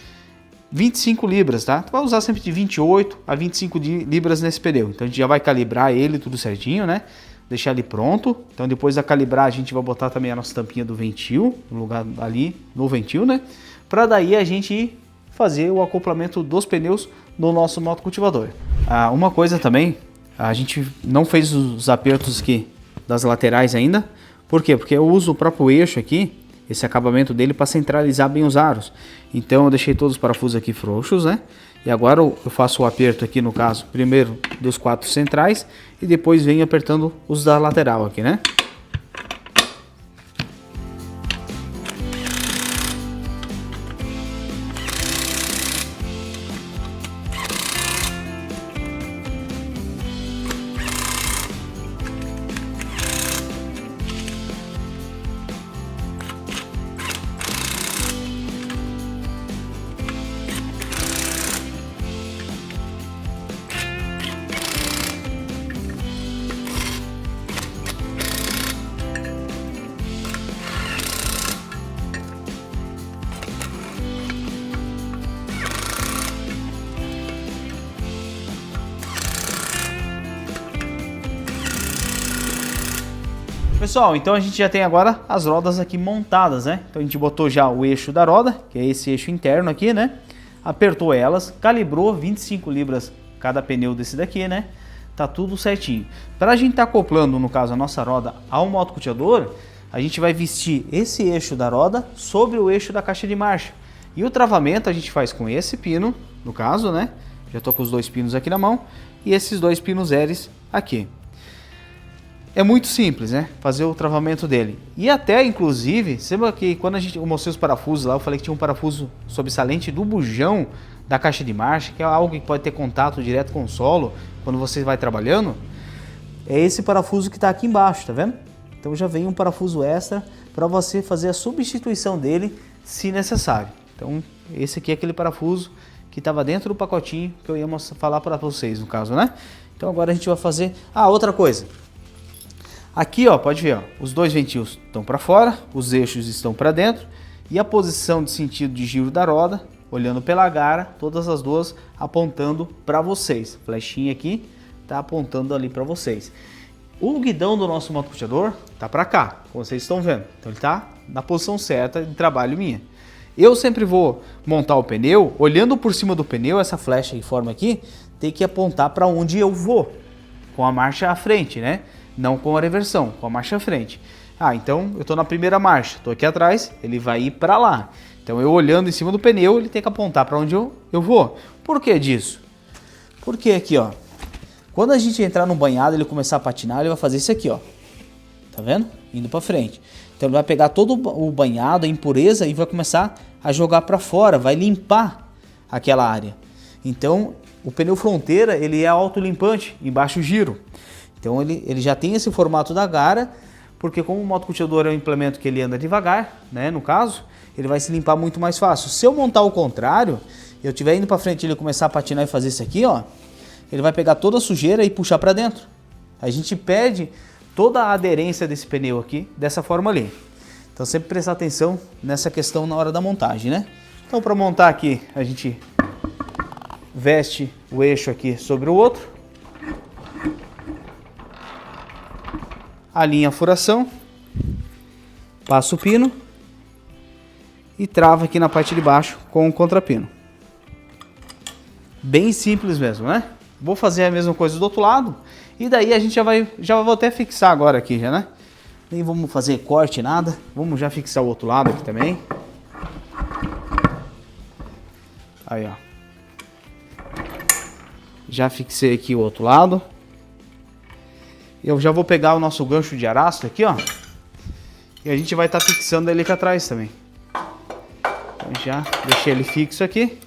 25 libras, tá? Tu vai usar sempre de 28 a 25 libras nesse pneu, então a gente já vai calibrar ele tudo certinho, né? Deixar ele pronto. Então depois da calibrar a gente vai botar também a nossa tampinha do ventil no lugar ali no ventil, né? Para daí a gente ir fazer o acoplamento dos pneus no nosso motocultivador. Uma coisa também, a gente não fez os apertos aqui das laterais ainda. Por quê? Porque eu uso o próprio eixo aqui, esse acabamento dele, para centralizar bem os aros. Então eu deixei todos os parafusos aqui frouxos, né? E agora eu faço o aperto aqui, no caso, primeiro dos 4 centrais e depois venho apertando os da lateral aqui, né? Pessoal, então a gente já tem agora as rodas aqui montadas, né? Então a gente botou já o eixo da roda, que é esse eixo interno aqui, né? Apertou elas, calibrou 25 libras cada pneu desse daqui, né? Tá tudo certinho. Para a gente estar acoplando, no caso, a nossa roda ao motocultivador, a gente vai vestir esse eixo da roda sobre o eixo da caixa de marcha. E o travamento a gente faz com esse pino, no caso, né? Já tô com os 2 pinos aqui na mão e esses 2 pinos Eres aqui. É muito simples, né? Fazer o travamento dele. E até, inclusive, lembra que quando eu mostrei os parafusos lá, eu falei que tinha um parafuso sobressalente do bujão da caixa de marcha, que é algo que pode ter contato direto com o solo quando você vai trabalhando. É esse parafuso que está aqui embaixo, tá vendo? Então já vem um parafuso extra para você fazer a substituição dele, se necessário. Então esse aqui é aquele parafuso que estava dentro do pacotinho que eu ia falar para vocês, no caso, né? Então agora a gente vai fazer... outra coisa. Aqui, ó, pode ver, ó, os 2 ventis estão para fora, os eixos estão para dentro e a posição de sentido de giro da roda olhando pela gara, todas as duas apontando para vocês. Flechinha aqui tá apontando ali para vocês. O guidão do nosso motocultivador tá para cá, como vocês estão vendo. Então ele tá na posição certa de trabalho minha. Eu sempre vou montar o pneu, olhando por cima do pneu, essa flecha que forma aqui, tem que apontar para onde eu vou, com a marcha à frente, né? Não com a reversão, com a marcha à frente. Ah, então eu estou na primeira marcha, estou aqui atrás, ele vai ir para lá. Então eu olhando em cima do pneu, ele tem que apontar para onde eu vou. Por que disso? Porque aqui, ó, quando a gente entrar no banhado, ele começar a patinar, ele vai fazer isso aqui, ó. Tá vendo? Indo para frente. Então ele vai pegar todo o banhado, a impureza e vai começar a jogar para fora, vai limpar aquela área. Então o pneu fronteira, ele é autolimpante, em baixo giro. Então ele já tem esse formato da gara, porque como o motocultivador é um implemento que ele anda devagar, né, no caso, ele vai se limpar muito mais fácil. Se eu montar o contrário, eu estiver indo para frente e ele começar a patinar e fazer isso aqui, ó, ele vai pegar toda a sujeira e puxar para dentro. A gente perde toda a aderência desse pneu aqui, dessa forma ali. Então sempre prestar atenção nessa questão na hora da montagem, né? Então para montar aqui, a gente veste o eixo aqui sobre o outro. Alinha a furação, passa o pino e trava aqui na parte de baixo com o contrapino. Bem simples mesmo, né? Vou fazer a mesma coisa do outro lado e daí a gente já vou até fixar agora aqui já, né? Nem vamos fazer corte nada, vamos já fixar o outro lado aqui também. Aí, ó. Já fixei aqui o outro lado. Eu já vou pegar o nosso gancho de araço aqui, ó. E a gente vai estar fixando ele aqui atrás também. Então já deixei ele fixo aqui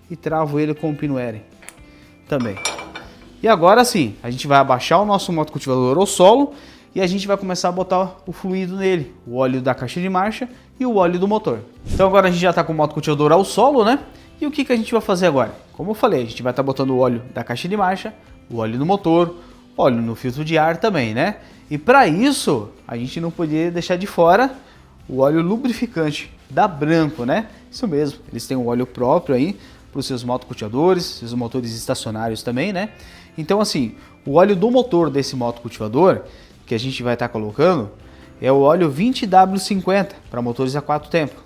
e travo ele com o pino Eren também. E agora sim, a gente vai abaixar o nosso motocultivador ao solo e a gente vai começar a botar o fluido nele, o óleo da caixa de marcha e o óleo do motor. Então agora a gente já está com o motocultivador ao solo, né? E o que a gente vai fazer agora? Como eu falei, a gente vai estar botando o óleo da caixa de marcha, o óleo do motor, óleo no filtro de ar também, né? E para isso, a gente não podia deixar de fora o óleo lubrificante da Branco, né? Isso mesmo, eles têm um óleo próprio aí para os seus motocultivadores, seus motores estacionários também, né? Então assim, o óleo do motor desse motocultivador que a gente vai estar colocando é o óleo 20W50 para motores a 4 tempos.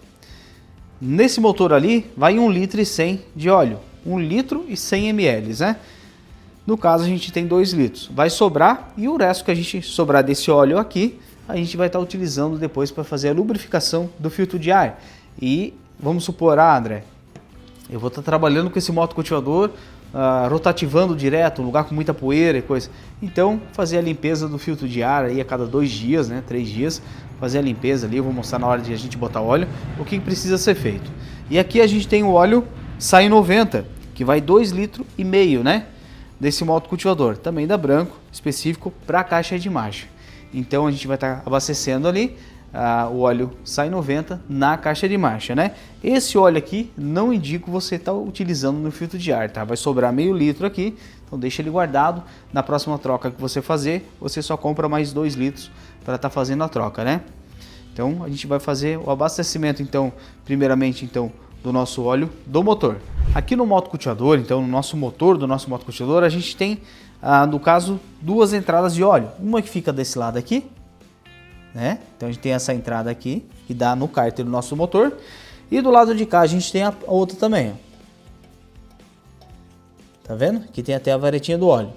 Nesse motor ali vai 1,1 litro de óleo, 1 litro e 100 ml, né? No caso a gente tem 2 litros, vai sobrar e o resto que a gente sobrar desse óleo aqui, a gente vai estar utilizando depois para fazer a lubrificação do filtro de ar. E vamos supor, André, eu vou estar trabalhando com esse motocultivador, rotativando direto, um lugar com muita poeira e coisa. Então, fazer a limpeza do filtro de ar aí a cada 2 dias, né, 3 dias, fazer a limpeza ali, eu vou mostrar na hora de a gente botar óleo, o que precisa ser feito. E aqui a gente tem o óleo SAI 90, que vai 2,5 litros, né, desse motocultivador, também da Branco, específico para a caixa de marcha. Então a gente vai estar abastecendo ali o óleo SAI 90 na caixa de marcha, né? Esse óleo aqui não indico você estar utilizando no filtro de ar, tá? Vai sobrar meio litro aqui, então deixa ele guardado. Na próxima troca que você fazer, você só compra mais 2 litros para estar fazendo a troca, né? Então a gente vai fazer o abastecimento, então, primeiramente, então, do nosso óleo do motor. Aqui no motocultivador, então, no nosso motor do nosso motocultivador, a gente tem, no caso, 2 entradas de óleo. Uma que fica desse lado aqui, né? Então a gente tem essa entrada aqui que dá no cárter do nosso motor e do lado de cá a gente tem a outra também, ó. Tá vendo? Que tem até a varetinha do óleo.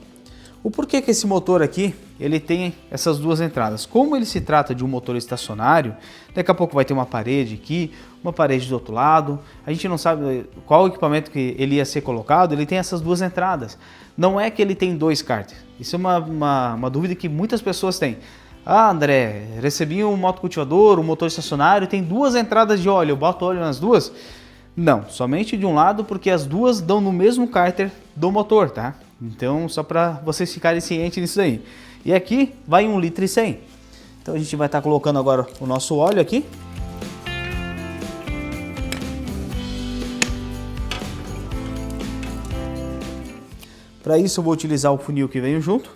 O porquê que esse motor aqui ele tem essas 2 entradas? Como ele se trata de um motor estacionário, daqui a pouco vai ter uma parede aqui, uma parede do outro lado, a gente não sabe qual equipamento que ele ia ser colocado, ele tem essas 2 entradas. Não é que ele tem 2 cárteres. Isso é uma dúvida que muitas pessoas têm. Ah, André, recebi um motocultivador, um motor estacionário, tem 2 entradas de óleo, eu boto óleo nas 2? Não, somente de um lado, porque as 2 dão no mesmo cárter do motor, tá? Então, só para vocês ficarem cientes disso aí. E aqui vai 1,1 litro. Então a gente vai estar colocando agora o nosso óleo aqui. Para isso eu vou utilizar o funil que veio junto.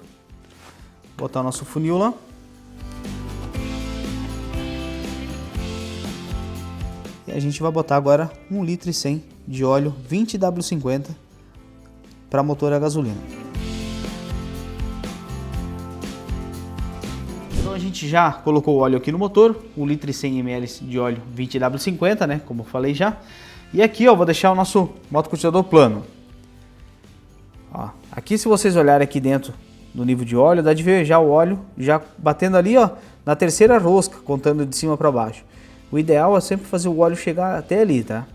Botar o nosso funil lá. E a gente vai botar agora 1,1 litro de óleo 20W50 para motor a gasolina. Então a gente já colocou o óleo aqui no motor, 1 litro e 100 ml de óleo 20W50, né, como eu falei já. E aqui, ó, vou deixar o nosso motocultivador plano. Ó, aqui, se vocês olharem aqui dentro do nível de óleo, dá de ver já o óleo já batendo ali, ó, na terceira rosca, contando de cima para baixo. O ideal é sempre fazer o óleo chegar até ali, tá?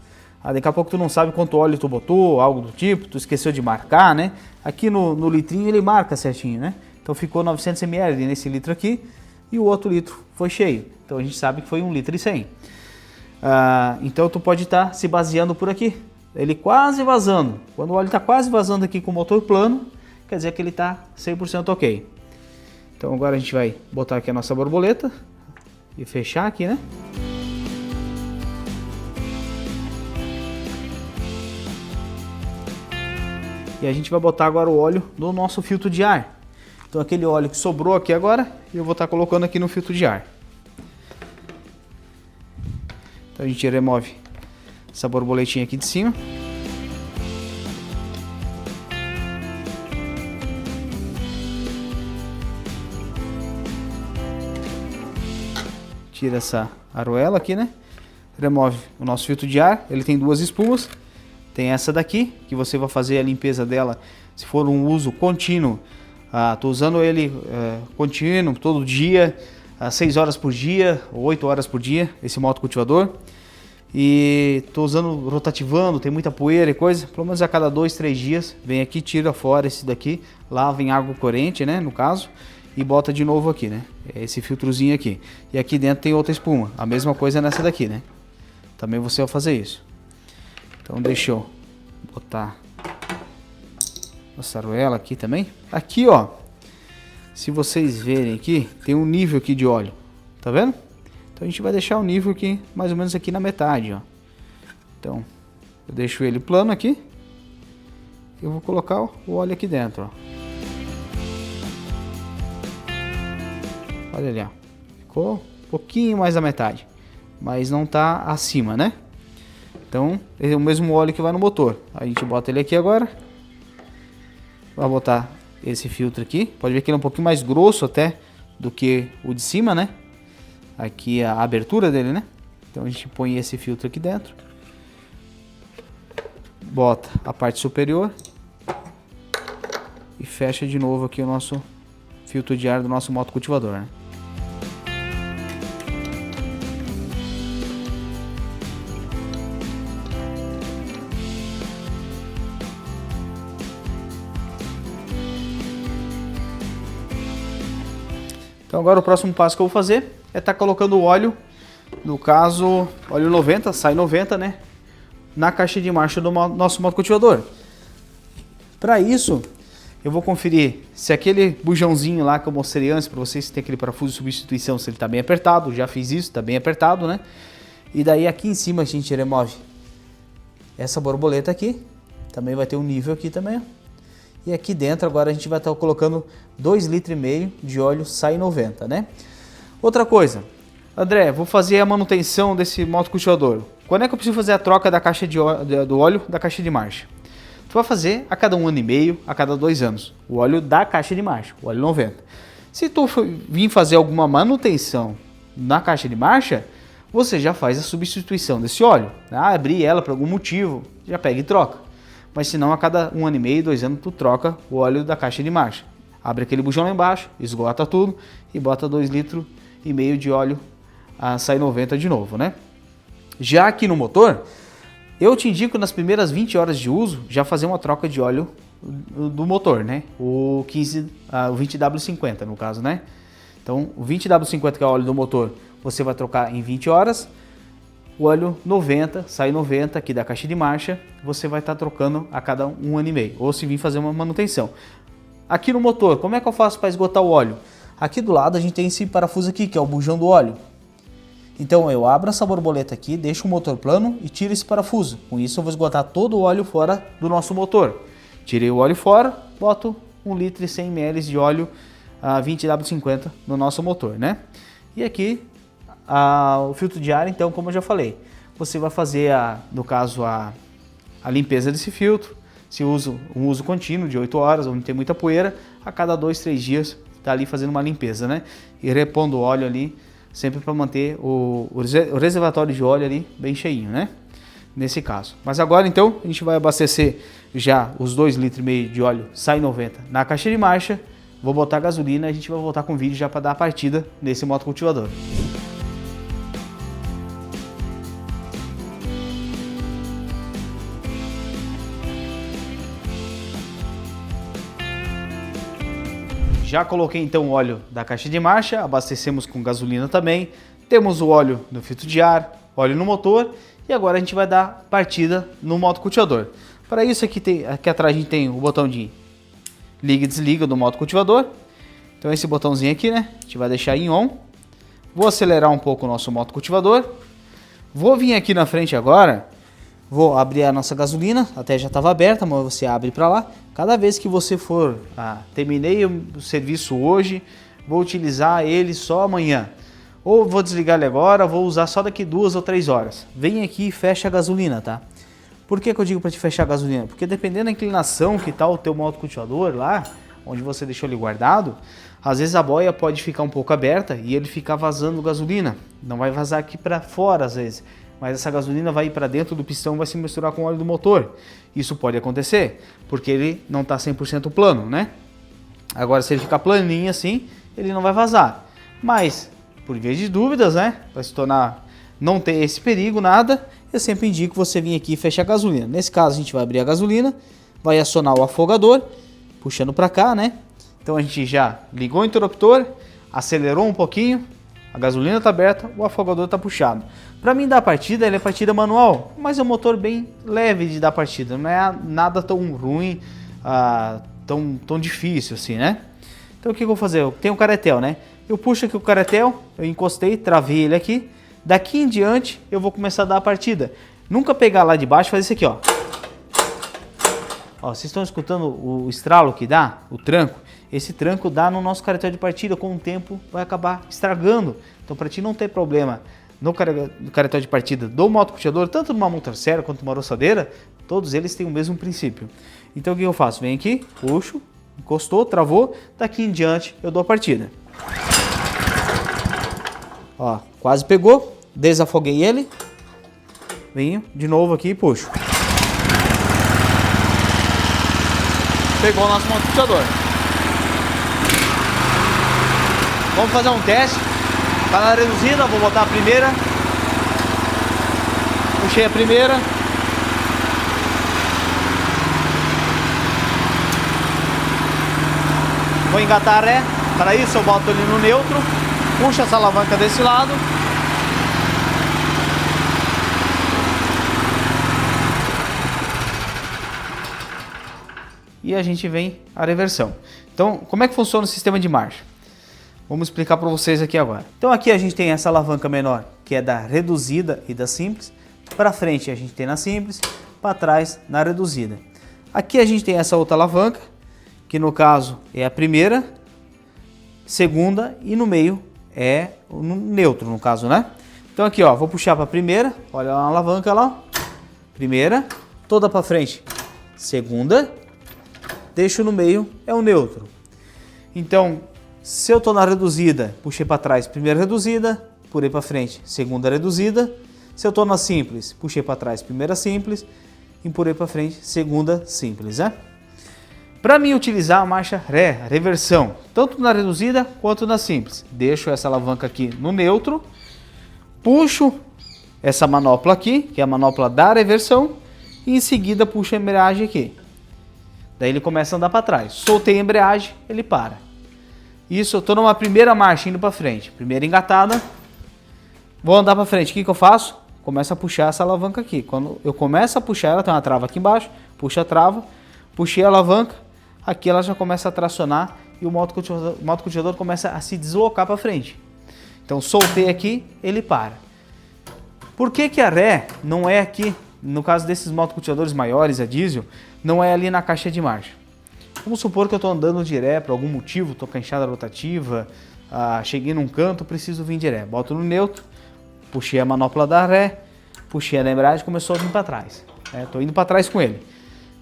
Daqui a pouco tu não sabe quanto óleo tu botou, algo do tipo, tu esqueceu de marcar, né? Aqui no litrinho ele marca certinho, né? Então ficou 900 ml nesse litro aqui e o outro litro foi cheio. Então a gente sabe que foi 1 litro e 100. Então tu pode estar se baseando por aqui. Ele quase vazando. Quando o óleo está quase vazando aqui com o motor plano, quer dizer que ele está 100% ok. Então agora a gente vai botar aqui a nossa borboleta e fechar aqui, né? E a gente vai botar agora o óleo no nosso filtro de ar. Então aquele óleo que sobrou aqui agora, eu vou estar colocando aqui no filtro de ar. Então a gente remove essa borboletinha aqui de cima. Tira essa argoela aqui, né? Remove o nosso filtro de ar. Ele tem duas espumas. Tem essa daqui, que você vai fazer a limpeza dela se for um uso contínuo. Tô usando ele contínuo, todo dia, 6 horas por dia, 8 horas por dia, esse motocultivador. E tô usando rotativando, tem muita poeira e coisa, pelo menos a cada 2, 3 dias, vem aqui, tira fora esse daqui, lava em água corrente, né, no caso, e bota de novo aqui, né, esse filtrozinho aqui. E aqui dentro tem outra espuma, a mesma coisa nessa daqui, né, também você vai fazer isso. Então deixa eu botar nossa argoela aqui também. Aqui, ó, se vocês verem aqui, tem um nível aqui de óleo, tá vendo? Então a gente vai deixar o nível aqui, mais ou menos aqui na metade, ó. Então, eu deixo ele plano aqui. Eu vou colocar o óleo aqui dentro, ó. Olha ali, ó. Ficou um pouquinho mais da metade, mas não tá acima, né? Então, é o mesmo óleo que vai no motor. A gente bota ele aqui agora. Vai botar esse filtro aqui. Pode ver que ele é um pouquinho mais grosso até do que o de cima, né? Aqui a abertura dele, né? Então a gente põe esse filtro aqui dentro. Bota a parte superior. E fecha de novo aqui o nosso filtro de ar do nosso motocultivador, né? Então agora o próximo passo que eu vou fazer é estar colocando o óleo, no caso, óleo 90, sai 90, né? Na caixa de marcha do nosso motocultivador. Para isso, eu vou conferir se aquele bujãozinho lá que eu mostrei antes para vocês, tem aquele parafuso de substituição, se ele está bem apertado. Já fiz isso, está bem apertado, né? E daí aqui em cima a gente remove essa borboleta aqui. Também vai ter um nível aqui também, ó. E aqui dentro agora a gente vai estar colocando 2,5 litros de óleo SAI 90, né? Outra coisa, André, vou fazer a manutenção desse motocultivador. Quando é que eu preciso fazer a troca da caixa do óleo da caixa de marcha? Tu vai fazer a cada 1 ano e meio, a cada 2 anos, o óleo da caixa de marcha, o óleo 90. Se tu vir fazer alguma manutenção na caixa de marcha, você já faz a substituição desse óleo. Abrir ela por algum motivo, já pega e troca. Mas se não, a cada 1 ano e meio, 2 anos, tu troca o óleo da caixa de marcha. Abre aquele bujão lá embaixo, esgota tudo e bota 2,5 litros de óleo SAI 90 de novo, né? Já aqui no motor, eu te indico nas primeiras 20 horas de uso, já fazer uma troca de óleo do motor, né? O 20W50 no caso, né? Então, o 20W50 que é o óleo do motor, você vai trocar em 20 horas. O óleo 90, SAI 90 aqui da caixa de marcha, você vai estar trocando a cada 1 ano e meio, ou se vir fazer uma manutenção. Aqui no motor, como é que eu faço para esgotar o óleo? Aqui do lado a gente tem esse parafuso aqui, que é o bujão do óleo. Então eu abro essa borboleta aqui, deixo o motor plano e tiro esse parafuso. Com isso eu vou esgotar todo o óleo fora do nosso motor. Tirei o óleo fora, boto 1 litro e 100 ml de óleo 20W50 no nosso motor, né? E aqui o filtro de ar, então, como eu já falei, você vai fazer, no caso, a a limpeza desse filtro. Se usa um uso contínuo de 8 horas, onde tem muita poeira, a cada 2, 3 dias tá ali fazendo uma limpeza, né? E repondo o óleo ali, sempre para manter o reservatório de óleo ali bem cheinho, né? Nesse caso. Mas agora então a gente vai abastecer já os 2,5 litros de óleo SAI 90 na caixa de marcha. Vou botar gasolina e a gente vai voltar com o vídeo já para dar a partida nesse motocultivador. Já coloquei então o óleo da caixa de marcha, abastecemos com gasolina também. Temos o óleo no filtro de ar, óleo no motor e agora a gente vai dar partida no motocultivador. Para isso aqui atrás a gente tem o botão de liga e desliga do motocultivador. Então esse botãozinho aqui, né? A gente vai deixar em on. Vou acelerar um pouco o nosso motocultivador. Vou vir aqui na frente agora. Vou abrir a nossa gasolina, até já estava aberta, mas você abre para lá. Cada vez que você for, terminei o serviço hoje, vou utilizar ele só amanhã. Ou vou desligar ele agora, vou usar só daqui 2 ou 3 horas. Vem aqui e fecha a gasolina, tá? Por que eu digo para te fechar a gasolina? Porque dependendo da inclinação que tá o teu motocultivador lá, onde você deixou ele guardado, às vezes a boia pode ficar um pouco aberta e ele ficar vazando gasolina. Não vai vazar aqui para fora às vezes, mas essa gasolina vai ir para dentro do pistão, vai se misturar com o óleo do motor. Isso pode acontecer, porque ele não está 100% plano, né? Agora, se ele ficar planinho assim, ele não vai vazar. Mas, por via de dúvidas, né? Para se tornar, não ter esse perigo, nada, eu sempre indico você vir aqui e fechar a gasolina. Nesse caso, a gente vai abrir a gasolina, vai acionar o afogador, puxando para cá, né? Então a gente já ligou o interruptor, acelerou um pouquinho, a gasolina está aberta, o afogador está puxado. Para mim dar partida, ele é partida manual, mas é um motor bem leve de dar partida, não é nada tão ruim, tão difícil assim, né? Então o que eu vou fazer? Eu tenho o caretel, né? Eu puxo aqui o caretel, eu encostei, travei ele aqui. Daqui em diante eu vou começar a dar a partida. Nunca pegar lá de baixo e fazer isso aqui, ó. Ó, vocês estão escutando o estralo que dá, o tranco? Esse tranco dá no nosso caretel de partida, com o tempo vai acabar estragando. Então para ti não ter problema no caretel de partida do motocultivador, tanto numa motosserra quanto numa roçadeira, todos eles têm o mesmo princípio. Então o que eu faço? Venho aqui, puxo, encostou, travou, daqui em diante eu dou a partida. Ó, quase pegou, desafoguei ele, venho de novo aqui e puxo. Pegou o nosso motocultivador. Vamos fazer um teste. Tá na reduzida, vou botar a primeira. Puxei a primeira. Vou engatar a ré. Para isso eu boto ele no neutro. Puxo essa alavanca desse lado. E a gente vem a reversão. Então, como é que funciona o sistema de marcha? Vamos explicar para vocês aqui agora. Então aqui a gente tem essa alavanca menor, que é da reduzida e da simples. Para frente a gente tem na simples, para trás na reduzida. Aqui a gente tem essa outra alavanca, que no caso é a primeira, segunda e no meio é o neutro, no caso, né? Então aqui, ó, vou puxar para a primeira, olha a alavanca lá, primeira, toda para frente, segunda, deixo no meio, é o neutro. Então, se eu estou na reduzida, puxei para trás, primeira reduzida, pulei para frente, segunda reduzida. Se eu estou na simples, puxei para trás, primeira simples, e pulei para frente, segunda simples, né? Para mim utilizar a marcha ré, a reversão, tanto na reduzida quanto na simples, deixo essa alavanca aqui no neutro, puxo essa manopla aqui, que é a manopla da reversão, e em seguida puxo a embreagem aqui. Daí ele começa a andar para trás. Soltei a embreagem, ele para. Isso, eu estou numa primeira marcha indo para frente. Primeira engatada. Vou andar para frente. O que eu faço? Começo a puxar essa alavanca aqui. Quando eu começo a puxar ela, tem uma trava aqui embaixo. Puxa a trava. Puxei a alavanca. Aqui ela já começa a tracionar e o motocultivador começa a se deslocar para frente. Então soltei aqui, ele para. Por que a ré não é aqui? No caso desses motocultivadores maiores, a diesel, não é ali na caixa de marcha. Vamos supor que eu estou andando de ré por algum motivo, estou com a enxada rotativa, cheguei num canto, preciso vir de ré. Boto no neutro, puxei a manopla da ré, puxei a embreagem e começou a vir para trás. Tô indo para trás com ele.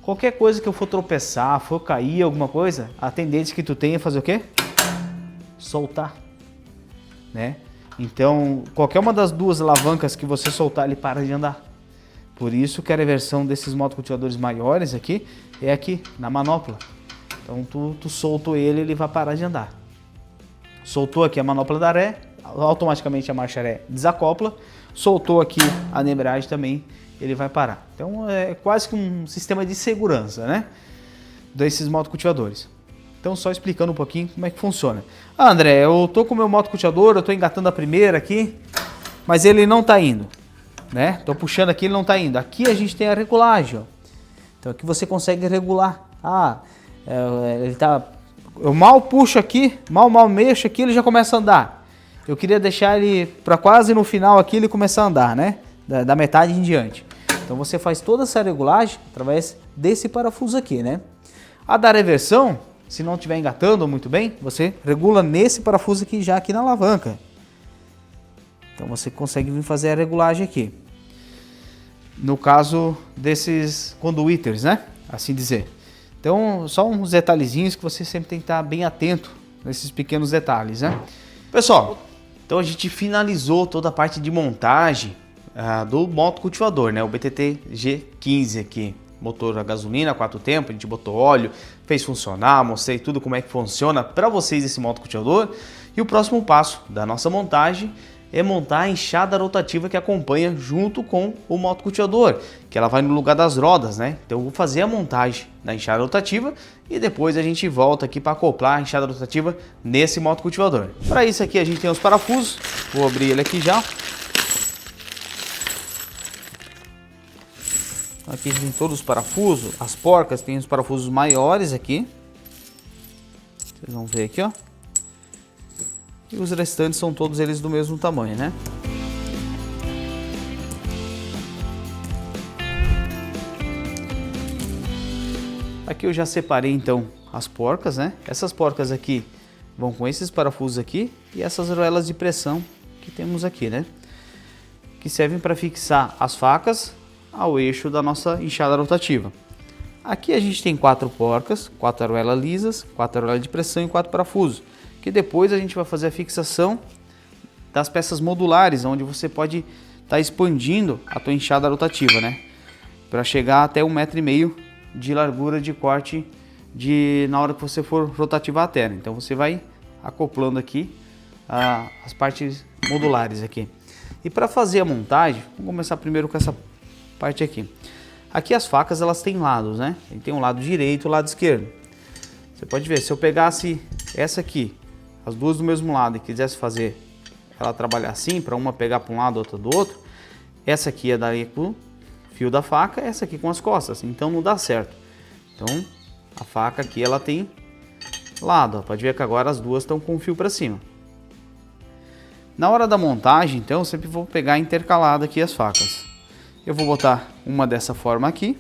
Qualquer coisa que eu for tropeçar, for cair alguma coisa, a tendência que tu tem é fazer o quê? Soltar, né? Então, qualquer uma das duas alavancas que você soltar, ele para de andar. Por isso que a reversão desses motocultivadores maiores aqui é aqui, na manopla. Então, tu soltou ele, ele vai parar de andar. Soltou aqui a manopla da ré, automaticamente a marcha ré desacopla. Soltou aqui a embreagem também, ele vai parar. Então, é quase que um sistema de segurança, né? Desses motocultivadores. Então, só explicando um pouquinho como é que funciona. Ah, André, eu tô com o meu motocultivador, eu tô engatando a primeira aqui, mas ele não tá indo, né? Tô puxando aqui, ele não tá indo. Aqui a gente tem a regulagem, ó. Então, aqui você consegue regular. Ele tá... Eu mal puxo aqui, mal mexo aqui, ele já começa a andar. Eu queria deixar ele para quase no final aqui, ele começar a andar, né? Da metade em diante. Então, você faz toda essa regulagem através desse parafuso aqui, né? A da reversão, se não estiver engatando muito bem, você regula nesse parafuso aqui já aqui na alavanca. Então você consegue vir fazer a regulagem aqui. No caso desses conduíters, né? Assim dizer. Então só uns detalhezinhos que você sempre tem que estar bem atento nesses pequenos detalhes, né? Pessoal, então a gente finalizou toda a parte de montagem do motocultivador, né? O BTT G15 aqui. Motor a gasolina, 4 tempos, a gente botou óleo, fez funcionar, mostrei tudo como é que funciona para vocês esse motocultivador. E o próximo passo da nossa montagem é montar a enxada rotativa que acompanha junto com o motocultivador, que ela vai no lugar das rodas, né? Então eu vou fazer a montagem da enxada rotativa e depois a gente volta aqui para acoplar a enxada rotativa nesse motocultivador. Para isso aqui a gente tem os parafusos, vou abrir ele aqui já. Aqui tem todos os parafusos, as porcas tem os parafusos maiores aqui. Vocês vão ver aqui, ó. E os restantes são todos eles do mesmo tamanho, né? Aqui eu já separei então as porcas, né? Essas porcas aqui vão com esses parafusos aqui e essas argoelas de pressão que temos aqui, né? Que servem para fixar as facas ao eixo da nossa enxada rotativa. Aqui a gente tem 4 porcas, 4 argoelas lisas, 4 argoelas de pressão e 4 parafusos, que depois a gente vai fazer a fixação das peças modulares, onde você pode estar expandindo a tua enxada rotativa, né? Para chegar até 1,5 m de largura de corte na hora que você for rotativar a terra. Então você vai acoplando aqui as partes modulares aqui. E para fazer a montagem, vamos começar primeiro com essa parte aqui. Aqui as facas elas têm lados, né? Tem um lado direito e um lado esquerdo. Você pode ver, se eu pegasse essa aqui, as duas do mesmo lado e quisesse fazer ela trabalhar assim, para uma pegar para um lado, outra do outro, essa aqui ia dar com o fio da faca, essa aqui com as costas, então não dá certo. Então a faca aqui ela tem lado, ó. Pode ver que agora as duas estão com o fio para cima. Na hora da montagem, então, eu sempre vou pegar intercalado aqui as facas. Eu vou botar uma dessa forma aqui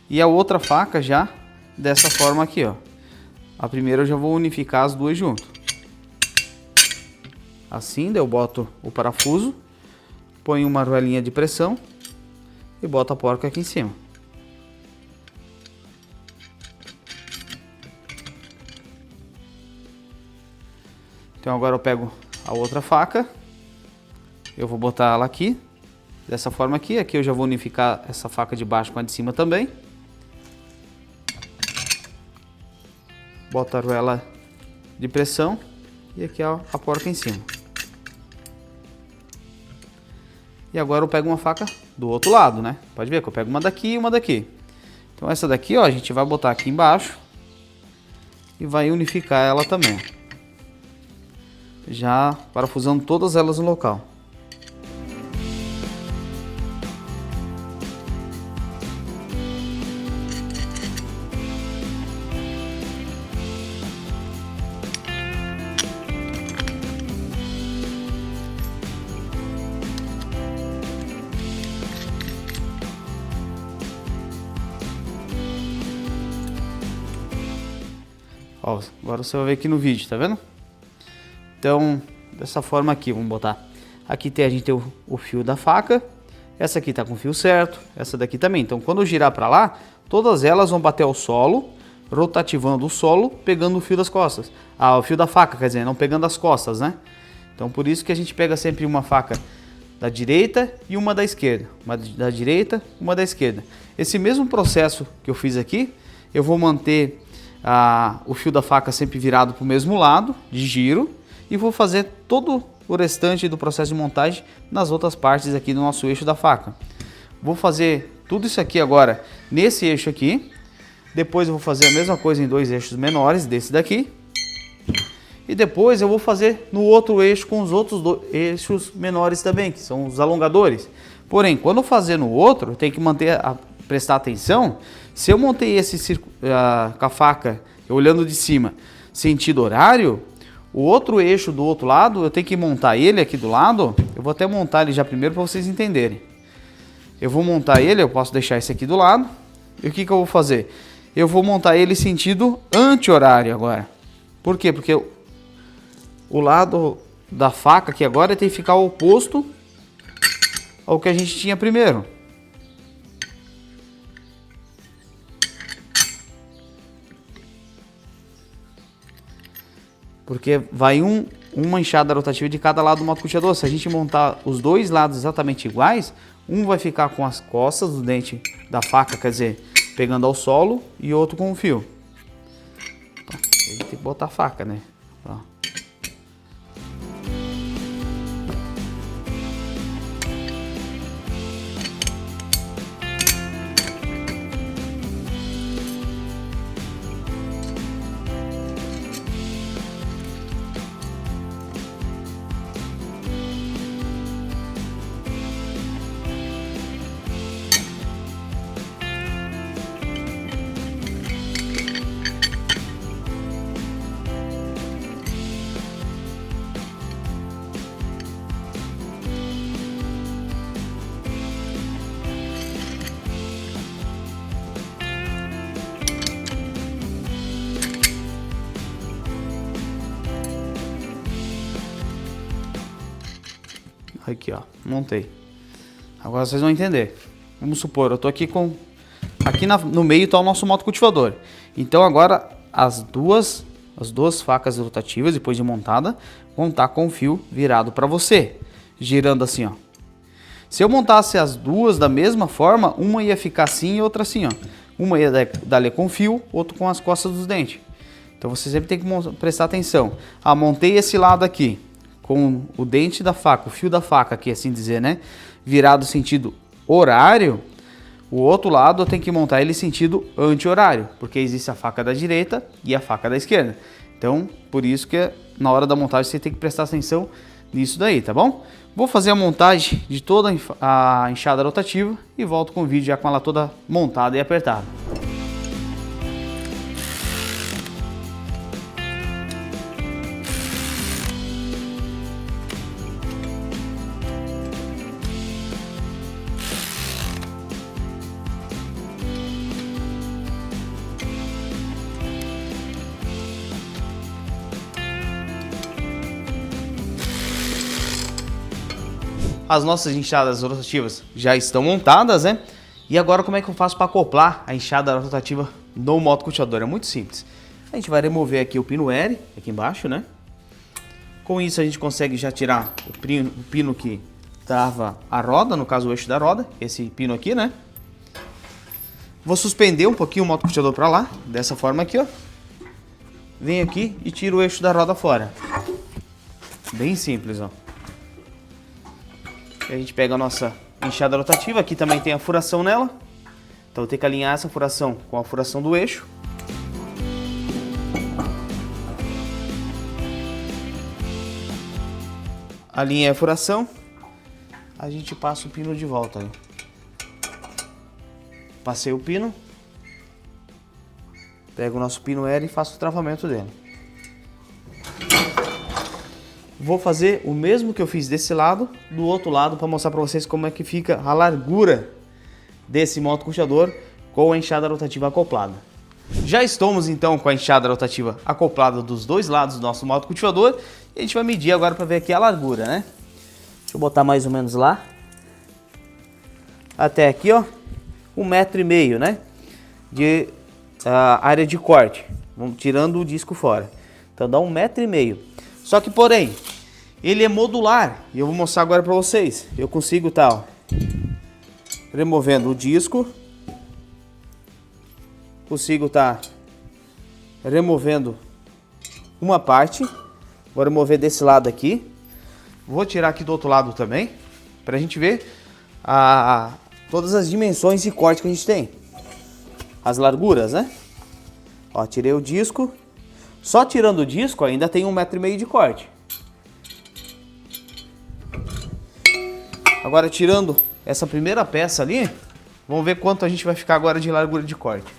e a outra faca já dessa forma aqui, ó. A primeira eu já vou unificar as duas junto. Assim, daí eu boto o parafuso, ponho uma argoelinha de pressão e boto a porca aqui em cima. Então agora eu pego a outra faca. Eu vou botar ela aqui, dessa forma aqui. Aqui eu já vou unificar essa faca de baixo com a de cima também. Boto a argoela de pressão e aqui a porca em cima. E agora eu pego uma faca do outro lado, né? Pode ver que eu pego uma daqui e uma daqui. Então essa daqui, ó, a gente vai botar aqui embaixo e vai unificar ela também. Já parafusando todas elas no local. Ó, agora você vai ver aqui no vídeo, tá vendo? Então, dessa forma aqui, vamos botar. Aqui a gente tem o fio da faca Essa aqui tá com o fio certo, essa daqui também. Então quando eu girar para lá, todas elas vão bater ao solo, rotativando o solo, pegando o fio das costas. O fio da faca, quer dizer, não pegando as costas, né? Então por isso que a gente pega sempre uma faca da direita e uma da esquerda. Uma da direita, uma da esquerda. Esse mesmo processo que eu fiz aqui, eu vou manter o fio da faca sempre virado para o mesmo lado, de giro, e vou fazer todo o restante do processo de montagem nas outras partes aqui do nosso eixo da faca. Vou fazer tudo isso aqui agora nesse eixo aqui. Depois eu vou fazer a mesma coisa em dois eixos menores desse daqui. E depois eu vou fazer no outro eixo com os outros eixos menores também, que são os alongadores. Porém, quando eu fazer no outro, eu tenho que prestar atenção. Se eu montei esse círculo com a faca, olhando de cima, sentido horário, o outro eixo do outro lado, eu tenho que montar ele aqui do lado. Eu vou até montar ele já primeiro para vocês entenderem. Eu vou montar ele, eu posso deixar esse aqui do lado. E o que eu vou fazer? Eu vou montar ele sentido anti-horário agora. Por quê? Porque o lado da faca aqui agora tem que ficar oposto ao que a gente tinha primeiro. Porque vai uma enxada rotativa de cada lado do motocultivador. Se a gente montar os dois lados exatamente iguais, um vai ficar com as costas do dente da faca, quer dizer, pegando ao solo, e outro com o fio. A gente tem que botar a faca, né? Ó. Aqui, ó, montei. Agora vocês vão entender. Vamos supor, eu tô aqui com... Aqui no meio tá o nosso motocultivador. Então agora as duas facas rotativas, depois de montada, vão estar com o fio virado para você. Girando assim, ó. Se eu montasse as duas da mesma forma, uma ia ficar assim e outra assim, ó. Uma ia dar ali com o fio, outro com as costas dos dentes. Então você sempre tem que prestar atenção. Montei esse lado aqui com o dente da faca, o fio da faca aqui, assim dizer, né? Virado sentido horário, o outro lado eu tenho que montar ele sentido anti-horário, porque existe a faca da direita e a faca da esquerda. Então, por isso que na hora da montagem você tem que prestar atenção nisso daí, tá bom? Vou fazer a montagem de toda a enxada rotativa e volto com o vídeo já com ela toda montada e apertada. As nossas enxadas rotativas já estão montadas, né? E agora como é que eu faço para acoplar a enxada rotativa no motocultivador? É muito simples. A gente vai remover aqui o pino L, aqui embaixo, né? Com isso a gente consegue já tirar o pino que trava a roda, no caso o eixo da roda, esse pino aqui, né? Vou suspender um pouquinho o motocultivador para lá, dessa forma aqui, ó. Venho aqui e tiro o eixo da roda fora. Bem simples, ó. A gente pega a nossa enxada rotativa, aqui também tem a furação nela. Então eu tenho que alinhar essa furação com a furação do eixo. Alinhei a furação, a gente passa o pino de volta ali. Passei o pino, pego o nosso pino L e faço o travamento dele. Vou fazer o mesmo que eu fiz desse lado, do outro lado, para mostrar para vocês como é que fica a largura desse motocultivador com a enxada rotativa acoplada. Já estamos então com a enxada rotativa acoplada dos dois lados do nosso motocultivador e a gente vai medir agora para ver aqui a largura, né? Deixa eu botar mais ou menos lá. até aqui, ó, 1,5 m, né? De área de corte. Vamos tirando o disco fora. Então dá 1,5 m. Só que, porém, ele é modular. E eu vou mostrar agora para vocês. Eu consigo ó, removendo o disco. Consigo removendo uma parte. Vou remover desse lado aqui. Vou tirar aqui do outro lado também, para a gente ver todas as dimensões de corte que a gente tem. As larguras, né? Ó, tirei o disco. Só tirando o disco ainda tem 1,5 m de corte. Agora tirando essa primeira peça ali, vamos ver quanto a gente vai ficar agora de largura de corte.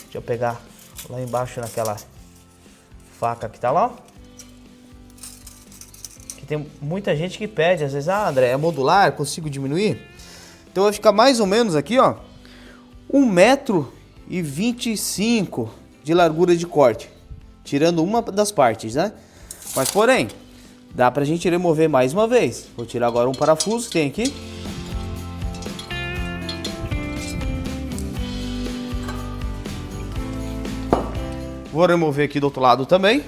Deixa eu pegar lá embaixo naquela faca que tá lá, ó. Que tem muita gente que pede, às vezes, André, é modular, consigo diminuir? Então vai ficar mais ou menos aqui, ó, 1,25 m de largura de corte, tirando uma das partes, né? Mas porém, dá pra gente remover mais uma vez. Vou tirar agora um parafuso que tem aqui. Vou remover aqui do outro lado também.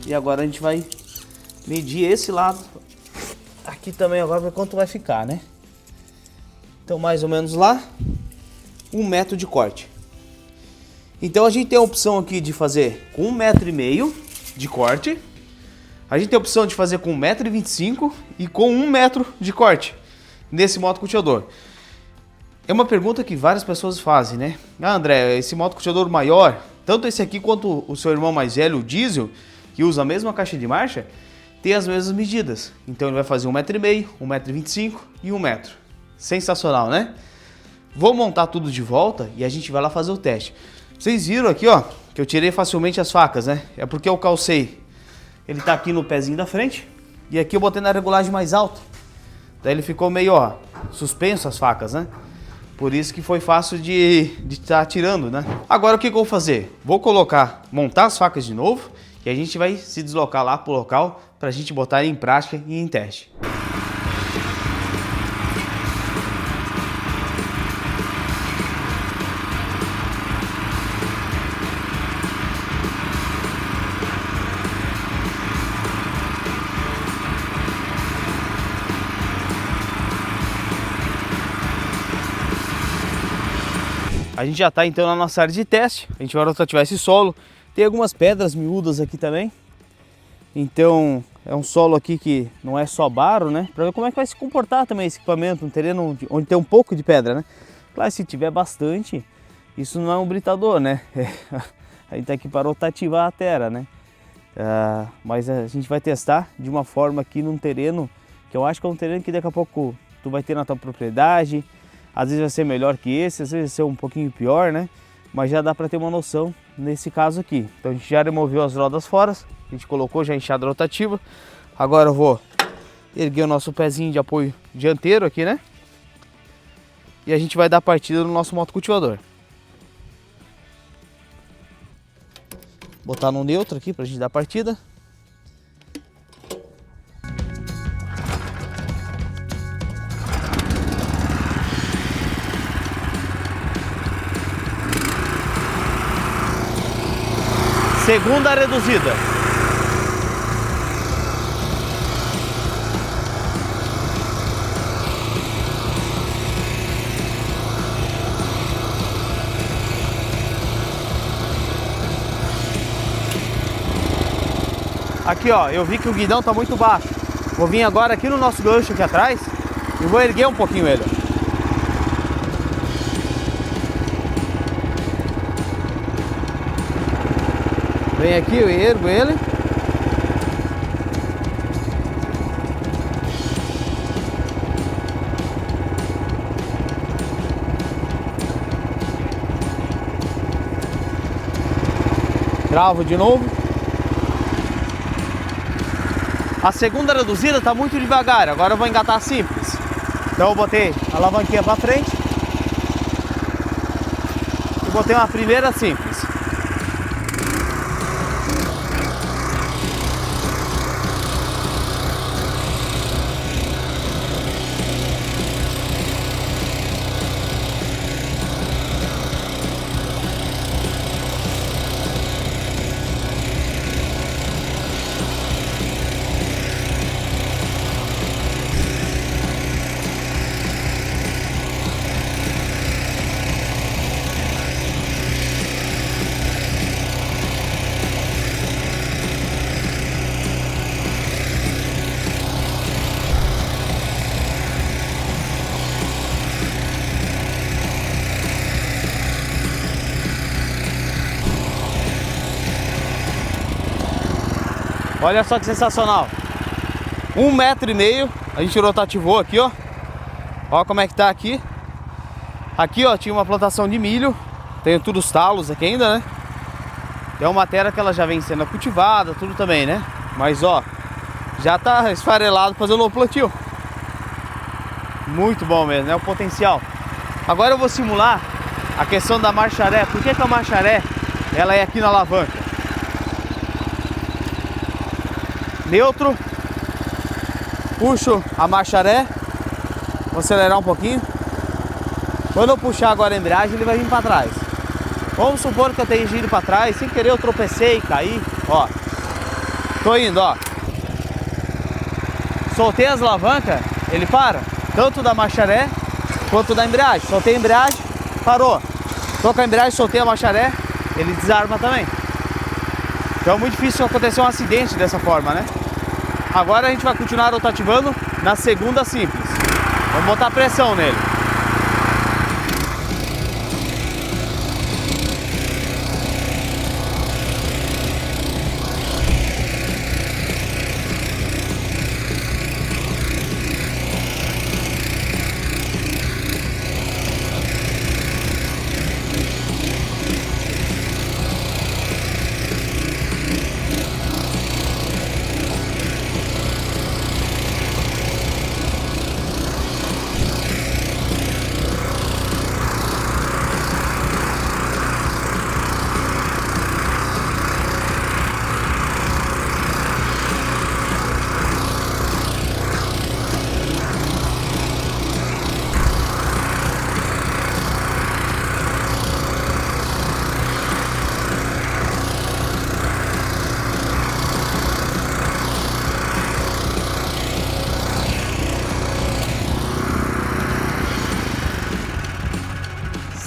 E agora a gente vai medir esse lado aqui também agora para quanto vai ficar, né? Então mais ou menos lá 1 m de corte. Então a gente tem a opção aqui de fazer com 1,5 m de corte. A gente tem a opção de fazer com 1,25 m e com 1 m de corte nesse motocultivador. É uma pergunta que várias pessoas fazem, né? André, esse motocultivador maior, tanto esse aqui quanto o seu irmão mais velho, o diesel, que usa a mesma caixa de marcha, tem as mesmas medidas. Então ele vai fazer 1,5 m, 1,25 m e 1 m. Sensacional, né? Vou montar tudo de volta e a gente vai lá fazer o teste. Vocês viram aqui, ó, que eu tirei facilmente as facas, né? É porque eu calcei. Ele tá aqui no pezinho da frente e aqui eu botei na regulagem mais alta. Daí ele ficou meio, ó, suspenso as facas, né? Por isso que foi fácil de estar tirando, né? Agora o que eu vou fazer? Vou montar as facas de novo e a gente vai se deslocar lá pro local pra gente botar em prática e em teste. A gente já está então na nossa área de teste. A gente vai rotativar esse solo. Tem algumas pedras miúdas aqui também. Então é um solo aqui que não é só barro, né? Para ver como é que vai se comportar também esse equipamento, um terreno onde tem um pouco de pedra, né? Claro, se tiver bastante, isso não é um britador, né? A gente está aqui para rotativar a terra, né? Mas a gente vai testar de uma forma aqui num terreno que eu acho que é um terreno que daqui a pouco tu vai ter na tua propriedade. Às vezes vai ser melhor que esse, às vezes vai ser um pouquinho pior, né? Mas já dá para ter uma noção nesse caso aqui. Então a gente já removeu as rodas fora, a gente colocou já a enxada rotativa. Agora eu vou erguer o nosso pezinho de apoio dianteiro aqui, né? E a gente vai dar partida no nosso motocultivador. Botar no neutro aqui pra gente dar partida. Segunda reduzida. Aqui, ó, eu vi que o guidão tá muito baixo. Vou vir agora aqui no nosso gancho aqui atrás e vou erguer um pouquinho ele. Vem aqui, eu ergo ele. Travo de novo. A segunda reduzida tá muito devagar, agora eu vou engatar simples. Então eu botei a alavanquinha para frente botei uma primeira simples. Olha só que sensacional. 1,5 m, a gente rotativou aqui, ó. Ó como é que tá aqui. Aqui, ó, tinha uma plantação de milho. Tem tudo os talos aqui ainda, né? É uma terra que ela já vem sendo cultivada, tudo também, né? Mas, ó, já tá esfarelado fazendo o plantio. Muito bom mesmo, né? O potencial. Agora eu vou simular a questão da marcha ré. Por que a marcha ré, ela é aqui na alavanca? Neutro, puxo a marcha ré, vou acelerar um pouquinho. Quando eu puxar agora a embreagem, ele vai vir para trás. Vamos supor que eu tenha giro para trás, sem querer eu tropecei e caí, ó. Tô indo, ó. Soltei as alavancas, ele para, tanto da marcha ré quanto da embreagem. Soltei a embreagem, parou. Tô com a embreagem, soltei a marcha ré, ele desarma também. Então é muito difícil acontecer um acidente dessa forma, né? Agora a gente vai continuar rotativando na segunda simples. Vamos botar pressão nele.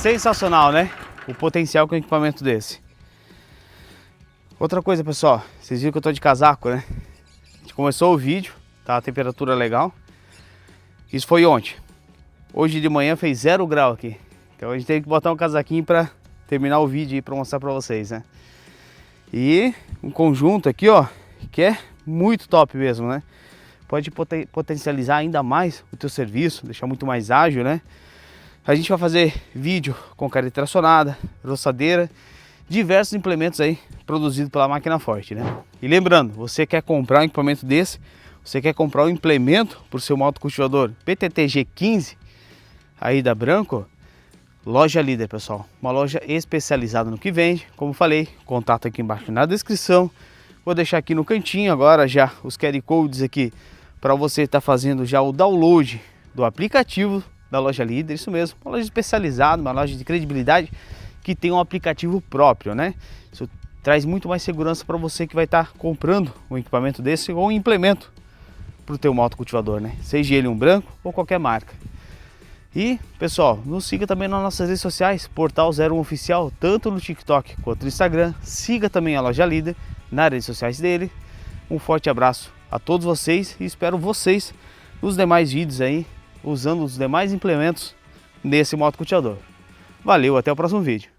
Sensacional, né? O potencial com um equipamento desse. Outra coisa, pessoal, vocês viram que eu tô de casaco, né? A gente começou o vídeo, tá a temperatura legal. Isso foi ontem. Hoje de manhã fez 0 grau aqui. Então a gente tem que botar um casaquinho para terminar o vídeo aí, para mostrar para vocês, né? E um conjunto aqui, ó, que é muito top mesmo, né? Pode potencializar ainda mais o teu serviço, deixar muito mais ágil, né? A gente vai fazer vídeo com carreta tracionada, roçadeira, diversos implementos aí produzidos pela Máquina Forte, né? E lembrando, você quer comprar um equipamento desse, você quer comprar um implemento para o seu motocultivador PTT G15 aí da Branco, Loja Líder, pessoal. Uma loja especializada no que vende, como falei, contato aqui embaixo na descrição. Vou deixar aqui no cantinho agora já os QR Codes aqui para você estar fazendo já o download do aplicativo da Loja Líder, isso mesmo, uma loja especializada, uma loja de credibilidade que tem um aplicativo próprio, né? Isso traz muito mais segurança para você que vai estar comprando um equipamento desse ou um implemento para o teu motocultivador, né? Seja ele um Branco ou qualquer marca. E, pessoal, nos siga também nas nossas redes sociais, Portal 01 Oficial, tanto no TikTok quanto no Instagram. Siga também a Loja Líder nas redes sociais dele. Um forte abraço a todos vocês e espero vocês nos demais vídeos aí, usando os demais implementos desse motocultivador. Valeu, até o próximo vídeo.